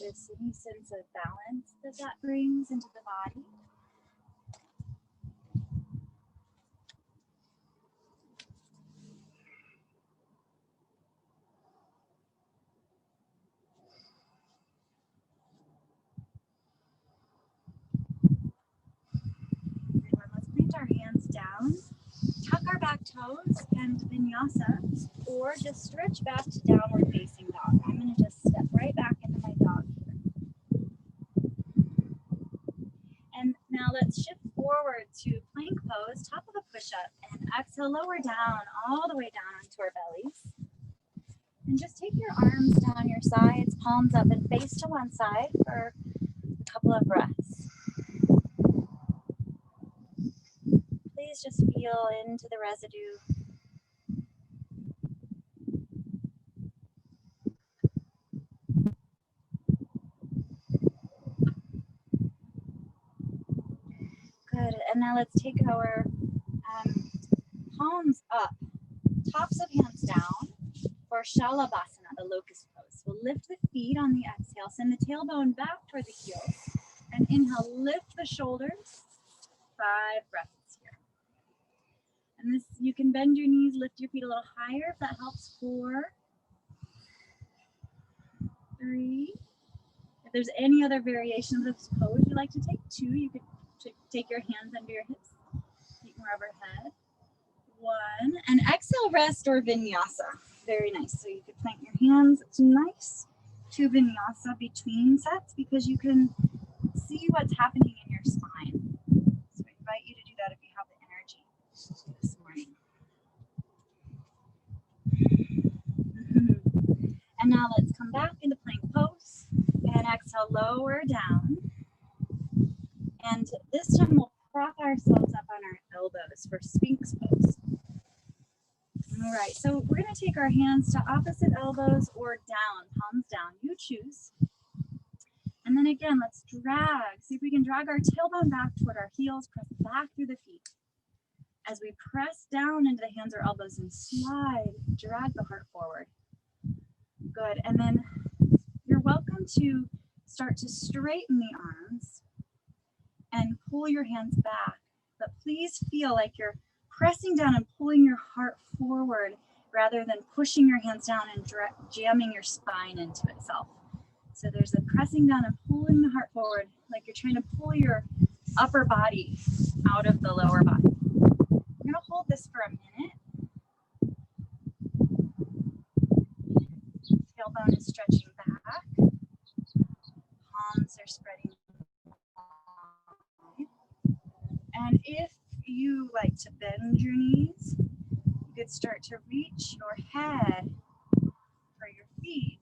Notice any sense of balance that that brings into the body. Let's plant our hands down, tuck our back toes and vinyasa, or just stretch back to downward facing dog. I'm going to just step right back into my dog here. And now let's shift forward to plank pose, top of a push-up, and exhale, lower down, all the way down onto our bellies. And just take your arms down your sides, palms up and face to one side for a couple of breaths. Please just feel into the residue. Good, and now let's take our palms up, tops of hands down for Shalabhasana, the locust pose. We'll lift the feet on the exhale, send the tailbone back toward the heels, and inhale, lift the shoulders. 5 breaths here. And this, you can bend your knees, lift your feet a little higher if that helps. 4, 3. If there's any other variation of this pose you'd like to take, 2, you could take your hands under your hips, feet more overhead. 1, and exhale, rest or vinyasa. Very nice. So you could plant your hands. It's nice to vinyasa between sets because you can see what's happening in your spine. So I invite you to do that if you have the energy this morning. And now let's come back into plank pose and exhale, lower down. And this time we'll prop ourselves up on our elbows for Sphinx Pose. All right, so we're going to take our hands to opposite elbows or down, palms down, you choose. And then again, let's drag. See if we can drag our tailbone back toward our heels, press back through the feet. As we press down into the hands or elbows and slide, drag the heart forward. Good, and then you're welcome to start to straighten the arms and pull your hands back. But please feel like you're pressing down and pulling your heart forward rather than pushing your hands down and jamming your spine into itself. So there's a pressing down and pulling the heart forward, like you're trying to pull your upper body out of the lower body. I'm going to hold this for a minute. Tailbone is stretching back. Palms are spreading wide. And if you like to bend your knees, you could start to reach your head for your feet.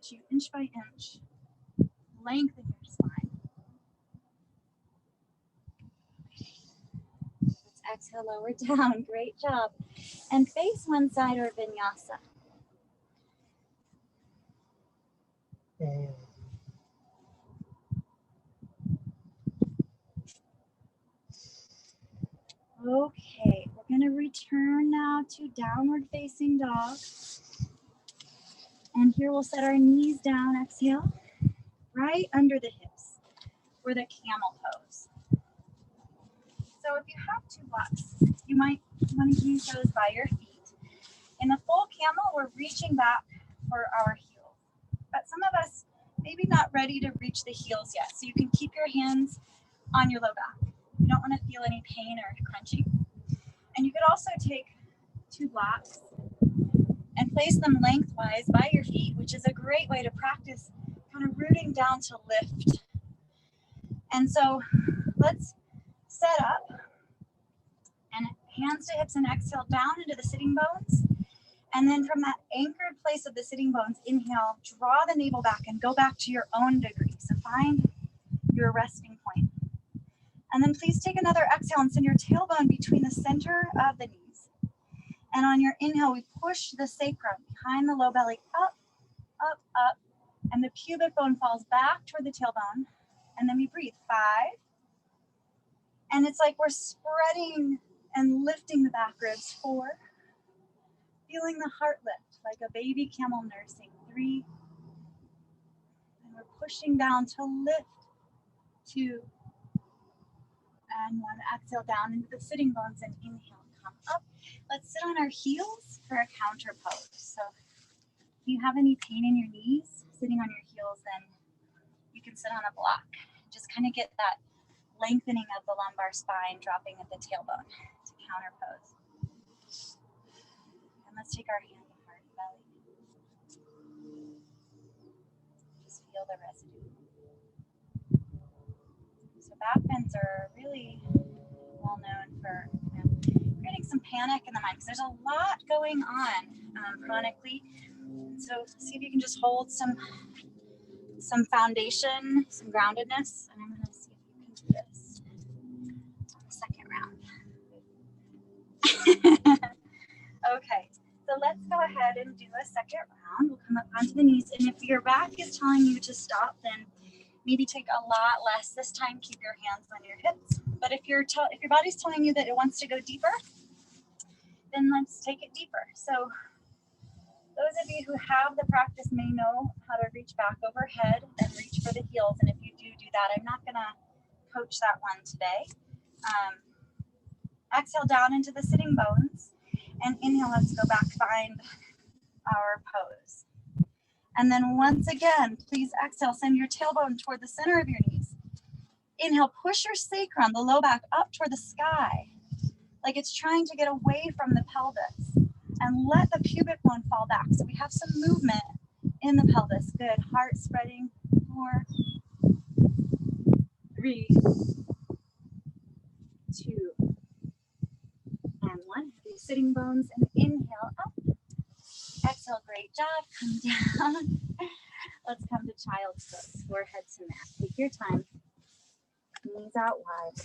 To inch by inch, lengthen your spine. Let's exhale, lower down. Great job. And face one side or vinyasa. Okay, we're going to return now to downward facing dog. And here we'll set our knees down, exhale, right under the hips for the camel pose. So if you have 2 blocks, you might want to use those by your feet. In the full camel, we're reaching back for our heels. But some of us maybe not ready to reach the heels yet. So you can keep your hands on your low back. You don't want to feel any pain or crunching. And you could also take 2 blocks and place them lengthwise by your feet, which is a great way to practice kind of rooting down to lift. And so let's set up and hands to hips and exhale down into the sitting bones. And then from that anchored place of the sitting bones, inhale, draw the navel back and go back to your own degree. So find your resting point. And then please take another exhale and send your tailbone between the center of the knees. And on your inhale, we push the sacrum behind the low belly up, up, up. And the pubic bone falls back toward the tailbone. And then we breathe. 5. And it's like we're spreading and lifting the back ribs. 4. Feeling the heart lift like a baby camel nursing. 3. And we're pushing down to lift. 2. And 1. Exhale down into the sitting bones and inhale, come up. Let's sit on our heels for a counter pose. So if you have any pain in your knees sitting on your heels, then you can sit on a block. Just kind of get that lengthening of the lumbar spine, dropping at the tailbone to counter pose. And let's take our hand on heart and belly. Just feel the residue. So back bends are really well known for creating some panic in the mind, because there's a lot going on chronically. So see if you can just hold some foundation, some groundedness, and I'm going to see if you can do this on the second round. Okay, so let's go ahead and do a second round. We'll come up onto the knees, and if your back is telling you to stop, then maybe take a lot less this time. Keep your hands on your hips. But if your body's telling you that it wants to go deeper, then let's take it deeper. So those of you who have the practice may know how to reach back overhead and reach for the heels. And if you do that, I'm not going to coach that one today. Exhale down into the sitting bones. And inhale, let's go back, find our pose. And then once again, please exhale, send your tailbone toward the center of your knees. Inhale, push your sacrum, the low back, up toward the sky, like it's trying to get away from the pelvis. And let the pubic bone fall back. So we have some movement in the pelvis. Good. Heart spreading. 4, 3, 2, and 1. These sitting bones, and inhale up. Exhale, great job. Come down. Let's come to child's pose. Forehead to mat. Take your time. Knees out wide.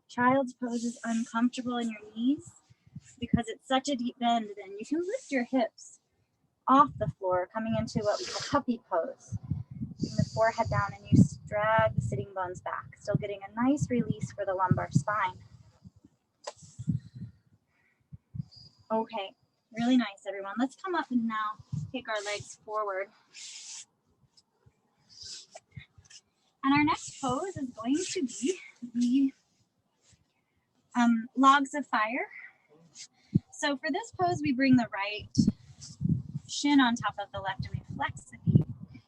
Child's pose is uncomfortable in your knees because it's such a deep bend. Then you can lift your hips off the floor, coming into what we call puppy pose. Bring the forehead down and you drag the sitting bones back, still getting a nice release for the lumbar spine. Okay, really nice, everyone. Let's come up and now take our legs forward. And our next pose is going to be the logs of fire. So for this pose, we bring the right shin on top of the left and we flex the feet.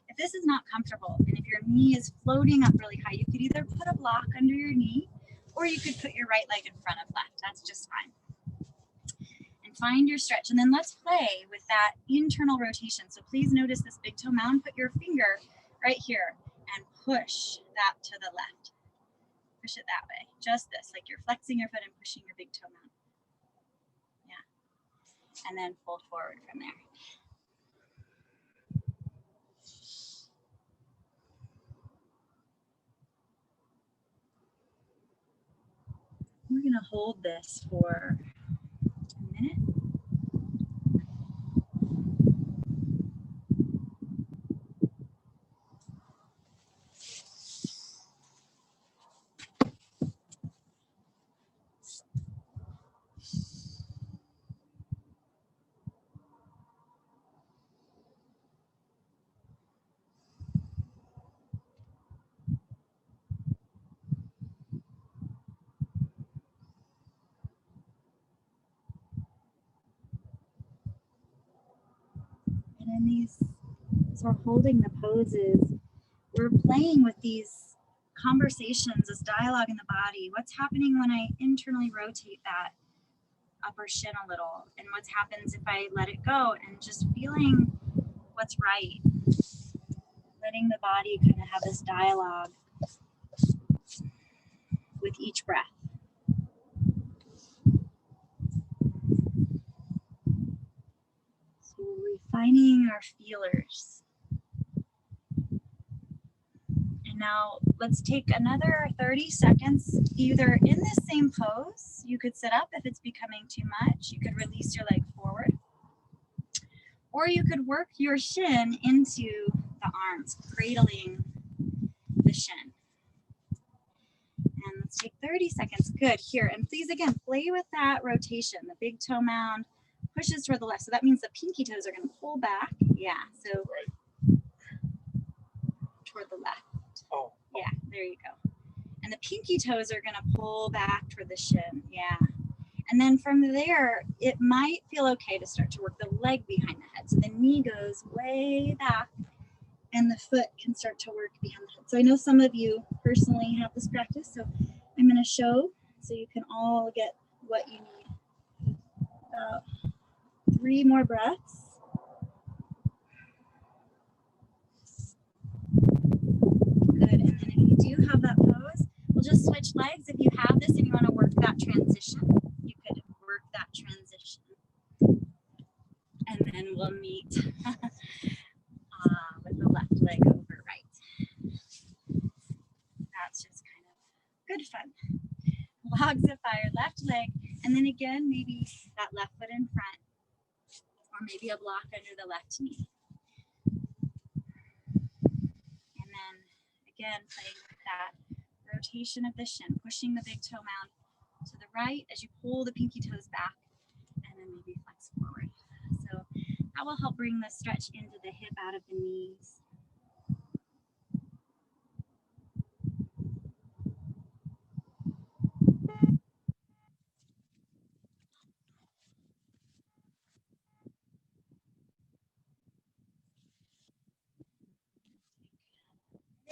If this is not comfortable, and if your knee is floating up really high, you could either put a block under your knee or you could put your right leg in front of left. That's just fine. And find your stretch. And then let's play with that internal rotation. So please notice this big toe mound. Put your finger right here and push that to the left. Push it that way. Just this, like you're flexing your foot and pushing your big toe mound. Yeah. And then fold forward from there. We're going to hold this for a minute. And in these, as we're holding the poses, we're playing with these conversations, this dialogue in the body. What's happening when I internally rotate that upper shin a little? And what happens if I let it go? And just feeling what's right. Letting the body kind of have this dialogue with each breath. So we're refining our feelers. And now let's take another 30 seconds, either in this same pose. You could sit up if it's becoming too much. You could release your leg forward. Or you could work your shin into the arms, cradling the Take 30 seconds. Good. Here. And please, again, play with that rotation. The big toe mound pushes toward the left. So that means the pinky toes are going to pull back. Yeah. So toward the left. Oh. Yeah. There you go. And the pinky toes are going to pull back toward the shin. Yeah. And then from there, it might feel okay to start to work the leg behind the head. So the knee goes way back and the foot can start to work behind the head. So I know some of you personally have this practice. So I'm going to show so you can all get what you need. 3 more breaths. Good. And then if you do have that pose, we'll just switch legs. If you have this and you want to work that transition, you could work that transition. And then we'll meet with the left leg over right. That's just kind of good fun. Logs of fire, left leg, and then again, maybe that left foot in front, or maybe a block under the left knee. And then again, playing with that rotation of the shin, pushing the big toe mound to the right as you pull the pinky toes back, and then maybe flex forward. So that will help bring the stretch into the hip out of the knees.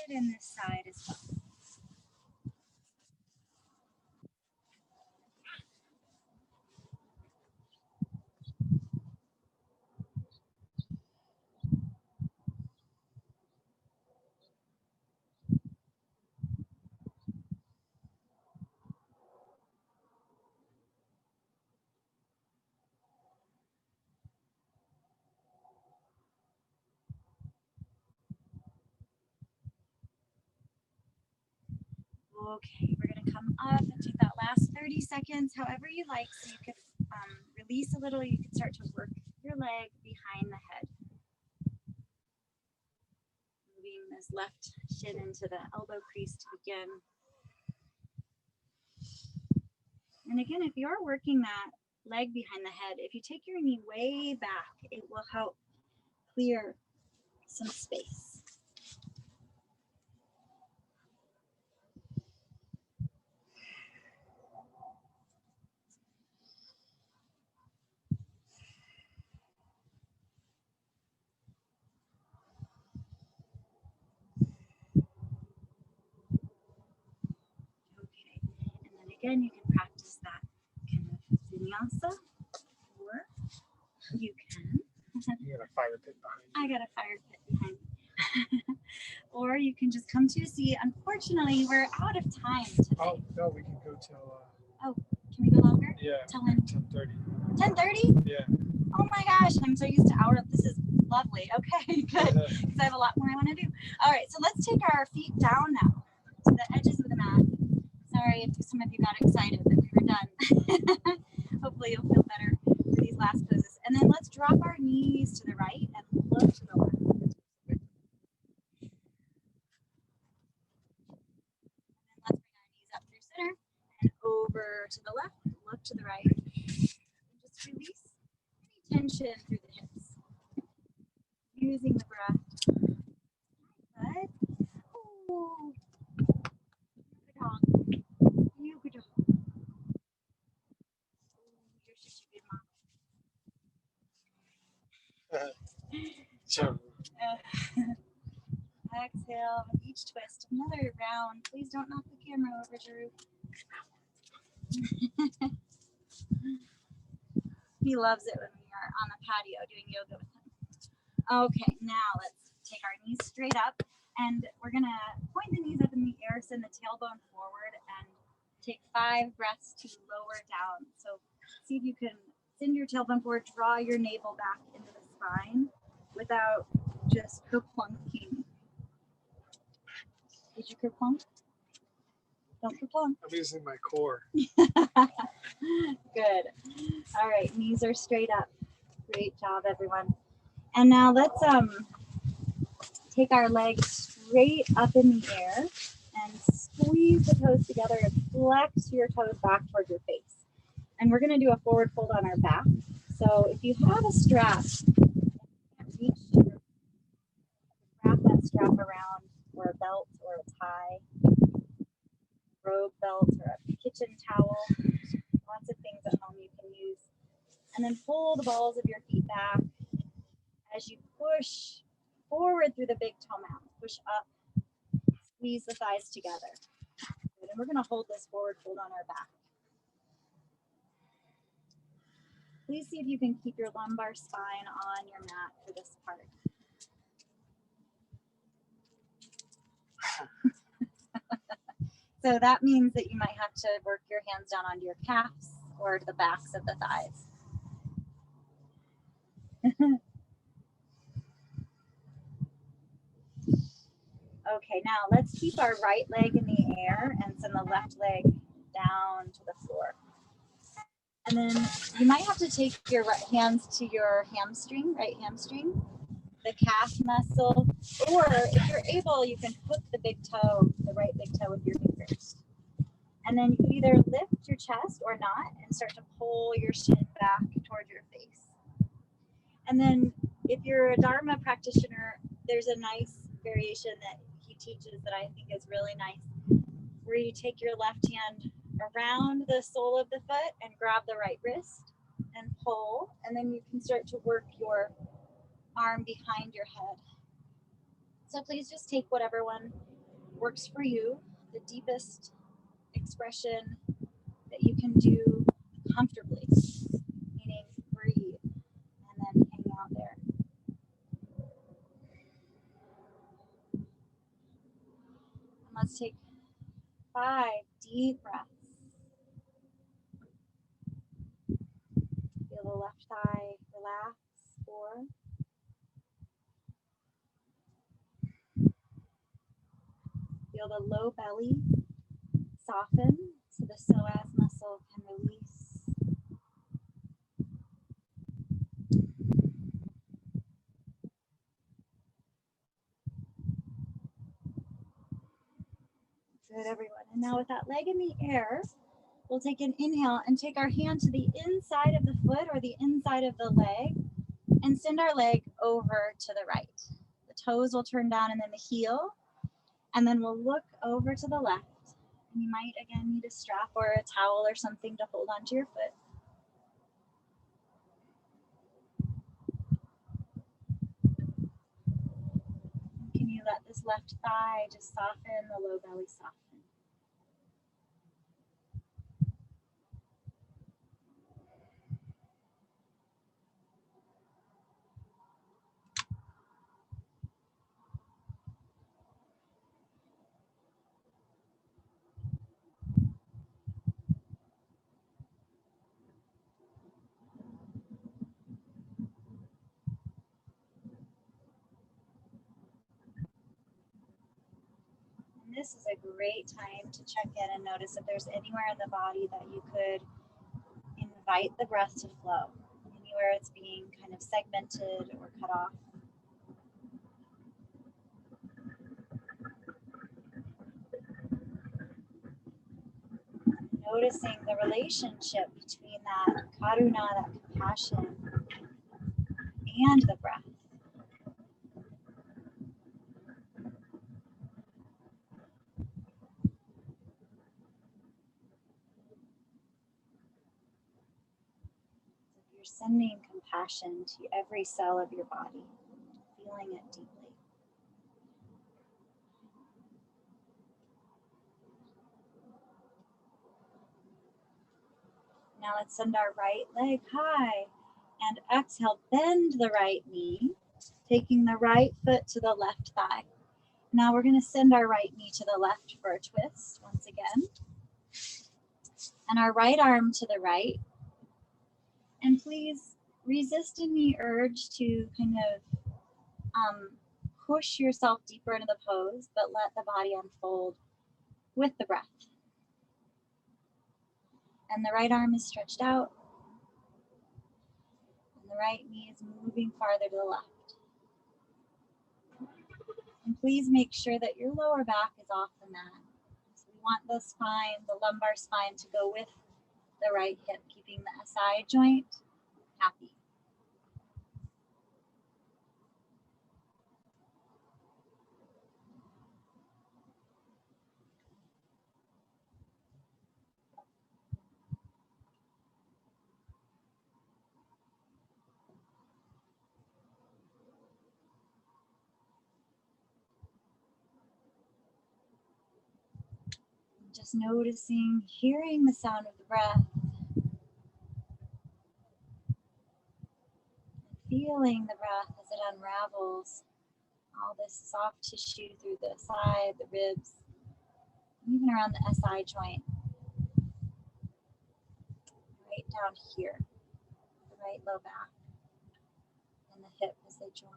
In this side as well. Okay, we're going to come up and take that last 30 seconds, however you like. So you could release a little. You could start to work your leg behind the head. Moving this left shin into the elbow crease to begin. And again, if you're working that leg behind the head, if you take your knee way back, it will help clear some space. Again, you can practice that kind of vinyasa, or you can. You got a fire pit behind you. I got a fire pit behind me. Or you can just come to a seat. Unfortunately, we're out of time today. Oh, no, we can go till... oh, can we go longer? Yeah. Till when? 10:30. 10:30? Yeah. Oh my gosh, I'm so used to hour. This is lovely. Okay, good. Because I have a lot more I want to do. All right, so let's take our feet down now to the edges of the mat. Sorry if some of you got excited that we were done. Hopefully you'll feel better for these last poses. And then let's drop our knees to the right and look to the left. And then let's bring our knees up through center and over to the left, look to the right. And just release any tension through the hips. Using the breath. Good. Ooh. Good dog. You could just. You're such a good mom. Exhale with each twist. Another round. Please don't knock the camera over, Drew. He loves it when we are on the patio doing yoga with him. Okay, now let's take our knees straight up, and we're gonna point the knees up in the air, send the tailbone forward, and take 5 breaths to lower down. So see if you can send your tailbone forward, draw your navel back into the spine without just kerplunking. Did you kerplunk? Don't kerplunk. I'm using my core. Good. All right, knees are straight up. Great job, everyone. And now let's take our legs straight up in the air and squeeze the toes together and flex your toes back towards your face. And we're going to do a forward fold on our back. So if you have a strap, reach, wrap that strap around, or a belt or a tie, robe belt or a kitchen towel. Lots of things at home you can use. And then pull the balls of your feet back as you push forward through the big toe mound. Push up, squeeze the thighs together. Good. And we're going to hold this forward fold on our back. Please see if you can keep your lumbar spine on your mat for this part. So that means that you might have to work your hands down onto your calves or the backs of the thighs. Okay, now let's keep our right leg in the air and send the left leg down to the floor. And then you might have to take your right hands to your hamstring, right hamstring, the calf muscle, or if you're able, you can hook the big toe, the right big toe with your fingers. And then you can either lift your chest or not and start to pull your shin back toward your face. And then if you're a Dharma practitioner, there's a nice variation that he teaches that I think is really nice, where you take your left hand around the sole of the foot and grab the right wrist and pull, and then you can start to work your arm behind your head. So please just take whatever one works for you, the deepest expression that you can do comfortably, meaning breathe and then hang out there. And let's take 5 deep breaths. Feel the left thigh relax. 4. Feel the low belly soften so the psoas muscle can release. 'Good, everyone. And now with that leg in the air, we'll take an inhale and take our hand to the inside of the foot or the inside of the leg and send our leg over to the right. The toes will turn down and then the heel. And then we'll look over to the left. And you might, again, need a strap or a towel or something to hold onto your foot. Can you let this left thigh just soften, the low belly soften? This is a great time to check in and notice if there's anywhere in the body that you could invite the breath to flow, anywhere it's being kind of segmented or cut off. Noticing the relationship between that Karuna, that compassion, and the breath. You're sending compassion to every cell of your body, feeling it deeply. Now let's send our right leg high and exhale, bend the right knee, taking the right foot to the left thigh. Now we're going to send our right knee to the left for a twist once again. And our right arm to the right. And please resist any urge to kind of push yourself deeper into the pose, but let the body unfold with the breath. And the right arm is stretched out. And the right knee is moving farther to the left. And please make sure that your lower back is off the mat. So want the spine, the lumbar spine, to go with the right hip, keeping the SI joint happy. Just noticing, hearing the sound of the breath, feeling the breath as it unravels all this soft tissue through the side, the ribs, even around the SI joint, right down here, the right low back, and the hip as they join.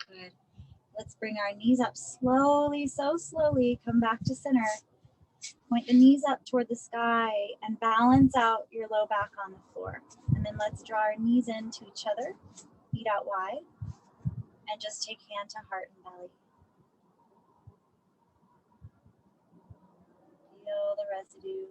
Good. Let's bring our knees up slowly, so slowly. Come back to center. Point the knees up toward the sky and balance out your low back on the floor. And then let's draw our knees into each other, feet out wide, and just take hand to heart and belly. Feel the residue.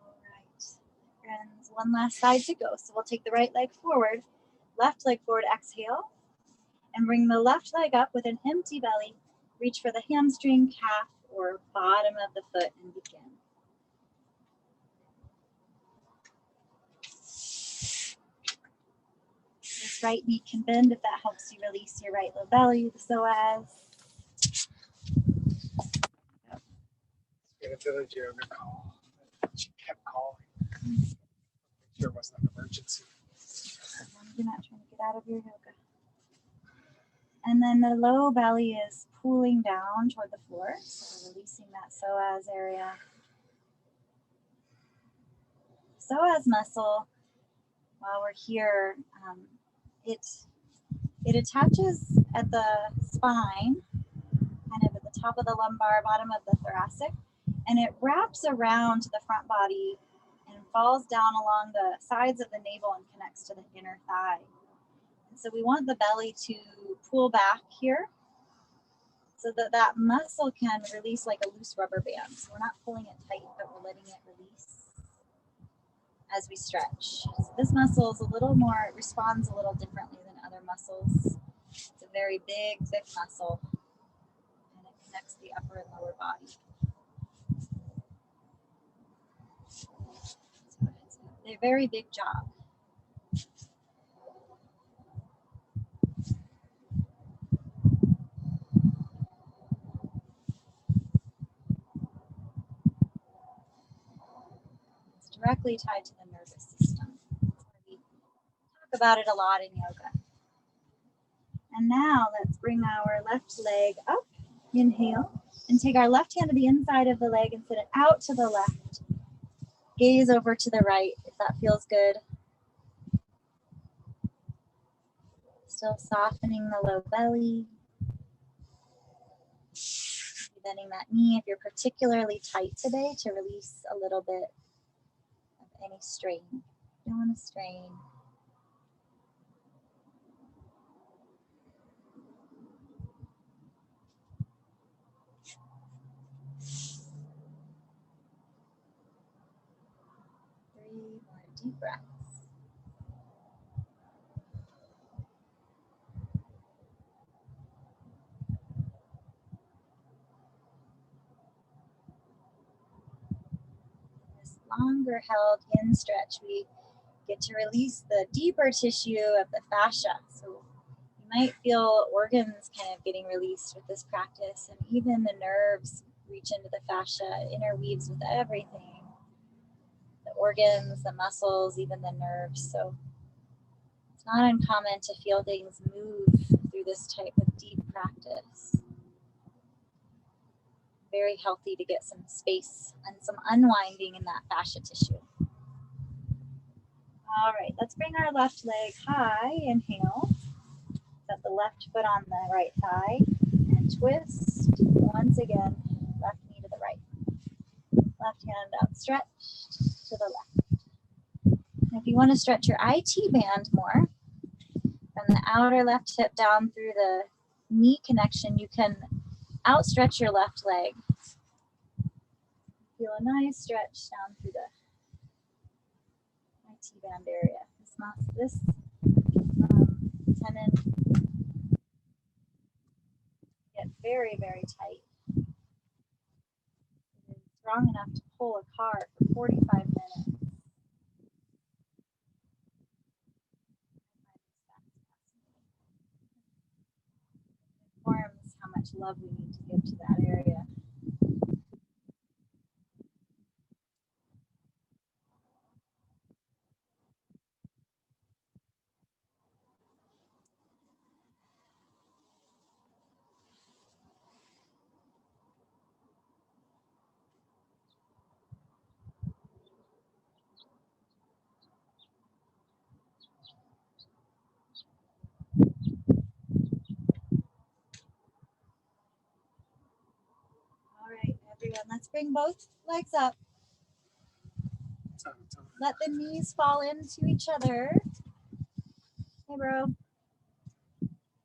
All right, friends, one last side to go. So we'll take the right leg forward, left leg forward, exhale, and bring the left leg up with an empty belly. Reach for the hamstring, calf, or bottom of the foot and begin. This right knee can bend if that helps you release your right low belly, the psoas. Get a village yoga call. She kept calling. Sure, it wasn't an emergency. You're not trying to get out of your yoga. And then the low belly is pulling down toward the floor, so we're releasing that psoas area. Psoas muscle, while we're here, it attaches at the spine, kind of at the top of the lumbar, bottom of the thoracic, and it wraps around to the front body and falls down along the sides of the navel and connects to the inner thigh. And so we want the belly to pull back here so that that muscle can release like a loose rubber band. So we're not pulling it tight, but we're letting it release as we stretch. So this muscle is a little more, it responds a little differently than other muscles. It's a very big, thick muscle, and it connects the upper and lower body. So it's a very big job. It's directly tied to the nervous system. We talk about it a lot in yoga. And now let's bring our left leg up. Inhale. And take our left hand to the inside of the leg and sit it out to the left. Gaze over to the right if that feels good. Still softening the low belly. Bending that knee if you're particularly tight today to release a little bit of any strain. You don't want to strain. Three more deep breaths. This longer held in stretch, we get to release the deeper tissue of the fascia. So you might feel organs kind of getting released with this practice, and even the nerves reach into the fascia, interweaves with everything. The organs, the muscles, even the nerves. So it's not uncommon to feel things move through this type of deep practice. Very healthy to get some space and some unwinding in that fascia tissue. All right, let's bring our left leg high. Inhale. Set the left foot on the right thigh and twist. Once again, left knee to the right. Left hand outstretched to the left. And if you want to stretch your IT band more, from the outer left hip down through the knee connection, you can outstretch your left leg. Feel a nice stretch down through the IT band area. This tendon get very, very tight. It is strong enough to pull a car for 45 minutes. It informs how much love we need to give to that area. All right, everyone, let's bring both legs up. Let the knees fall into each other. Hey, bro.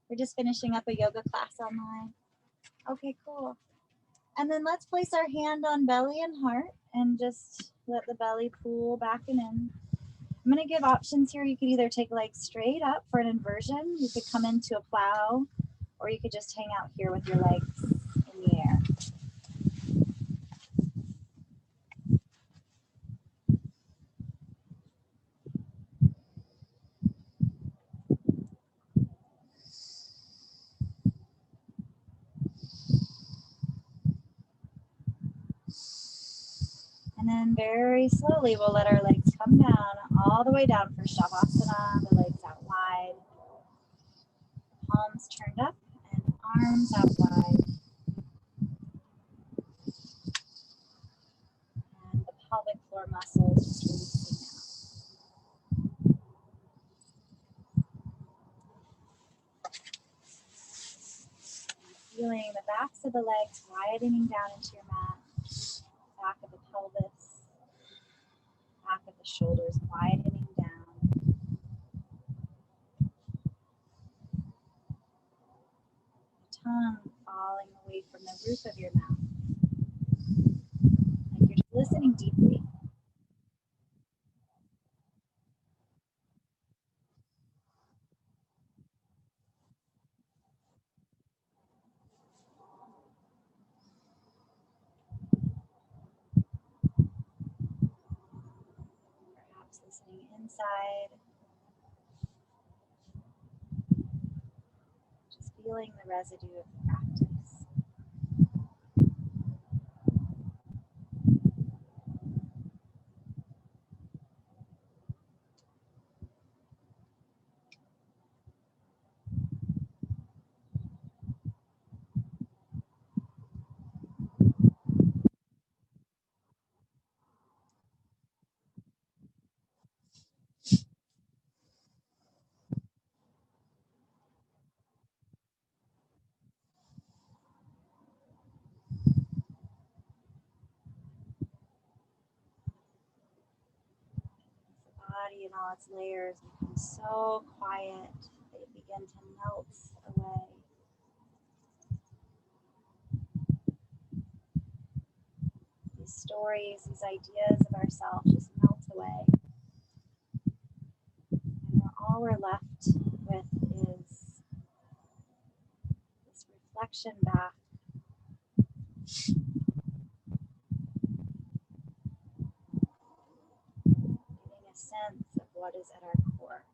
We're just finishing up a yoga class online. Okay, cool. And then let's place our hand on belly and heart and just let the belly pull back and in. I'm going to give options here. You could either take legs straight up for an inversion. You could come into a plow, or you could just hang out here with your legs in the air. And then very slowly, we'll let our legs come down, all the way down for Shavasana, the legs out wide, palms turned up, and arms out wide. And the pelvic floor muscles just releasing now. Feeling the backs of the legs widening down into your mat, back of the pelvis, back of the shoulders widening down. The tongue falling away from the roof of your mouth. Like you're just listening deeply. Perhaps listening inside. Just feeling the residue of the practice. Body and all its layers become so quiet, they begin to melt away. These stories, these ideas of ourselves just melt away. And all we're left with is this reflection back. Getting a sense of what is at our core.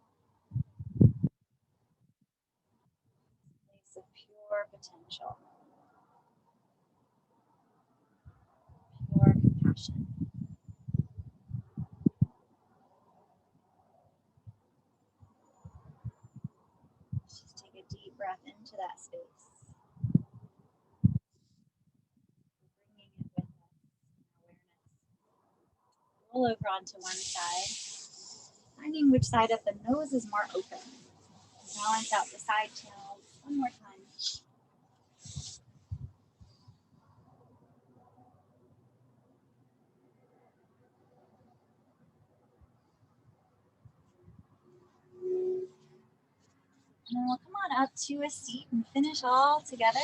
Place of pure potential. Pure compassion. Just take a deep breath into that space. Bringing it with us in awareness. Roll over onto one side, finding which side of the nose is more open. Balance out the side channels one more time. then we'll come on up to a seat and finish all together.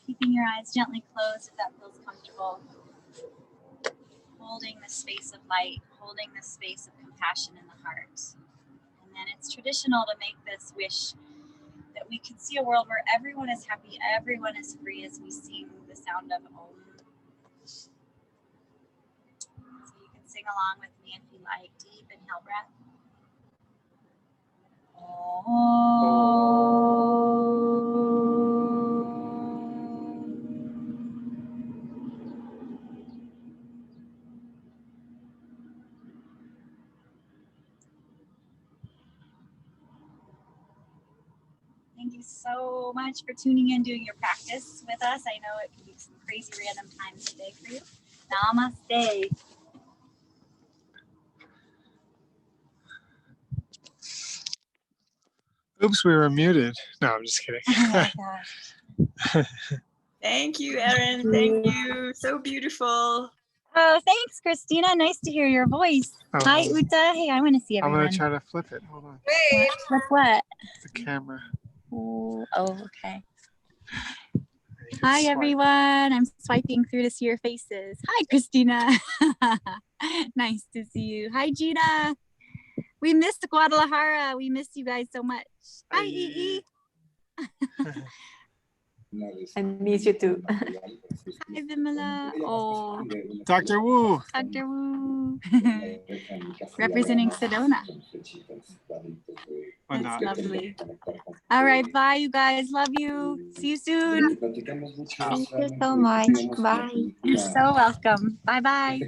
Keeping your eyes gently closed if that feels comfortable. Holding the space of light, holding the space of compassion in the heart. And then it's traditional to make this wish that we can see a world where everyone is happy, everyone is free as we sing the sound of Om. So you can sing along with me if you like. Deep inhale breath. Thank you so much for tuning in, doing your practice with us. I know it can be some crazy random times a day for you. Namaste. Oops, we were muted. No, I'm just kidding. Oh my gosh. Thank you, Erin. Thank you. So beautiful. Oh, thanks, Christina. Nice to hear your voice. Oh, Hi, hold on. Uta. Hey, I want to see I'm everyone. gonna try to flip it. Hold on. Wait. What? The camera. Oh, okay. You can Hi, swipe. everyone. I'm swiping through to see your faces. Hi, Christina. Nice to see you. Hi, Gina. We missed Guadalajara. We missed you guys so much. Hi, Ii. I miss you too. Hi, Vimala. Oh, Dr. Wu. Dr. Wu. Representing Sedona. Or That's not. lovely. All right, bye, you guys. Love you. See you soon. Thank you so much. Bye. You're so welcome. Bye-bye.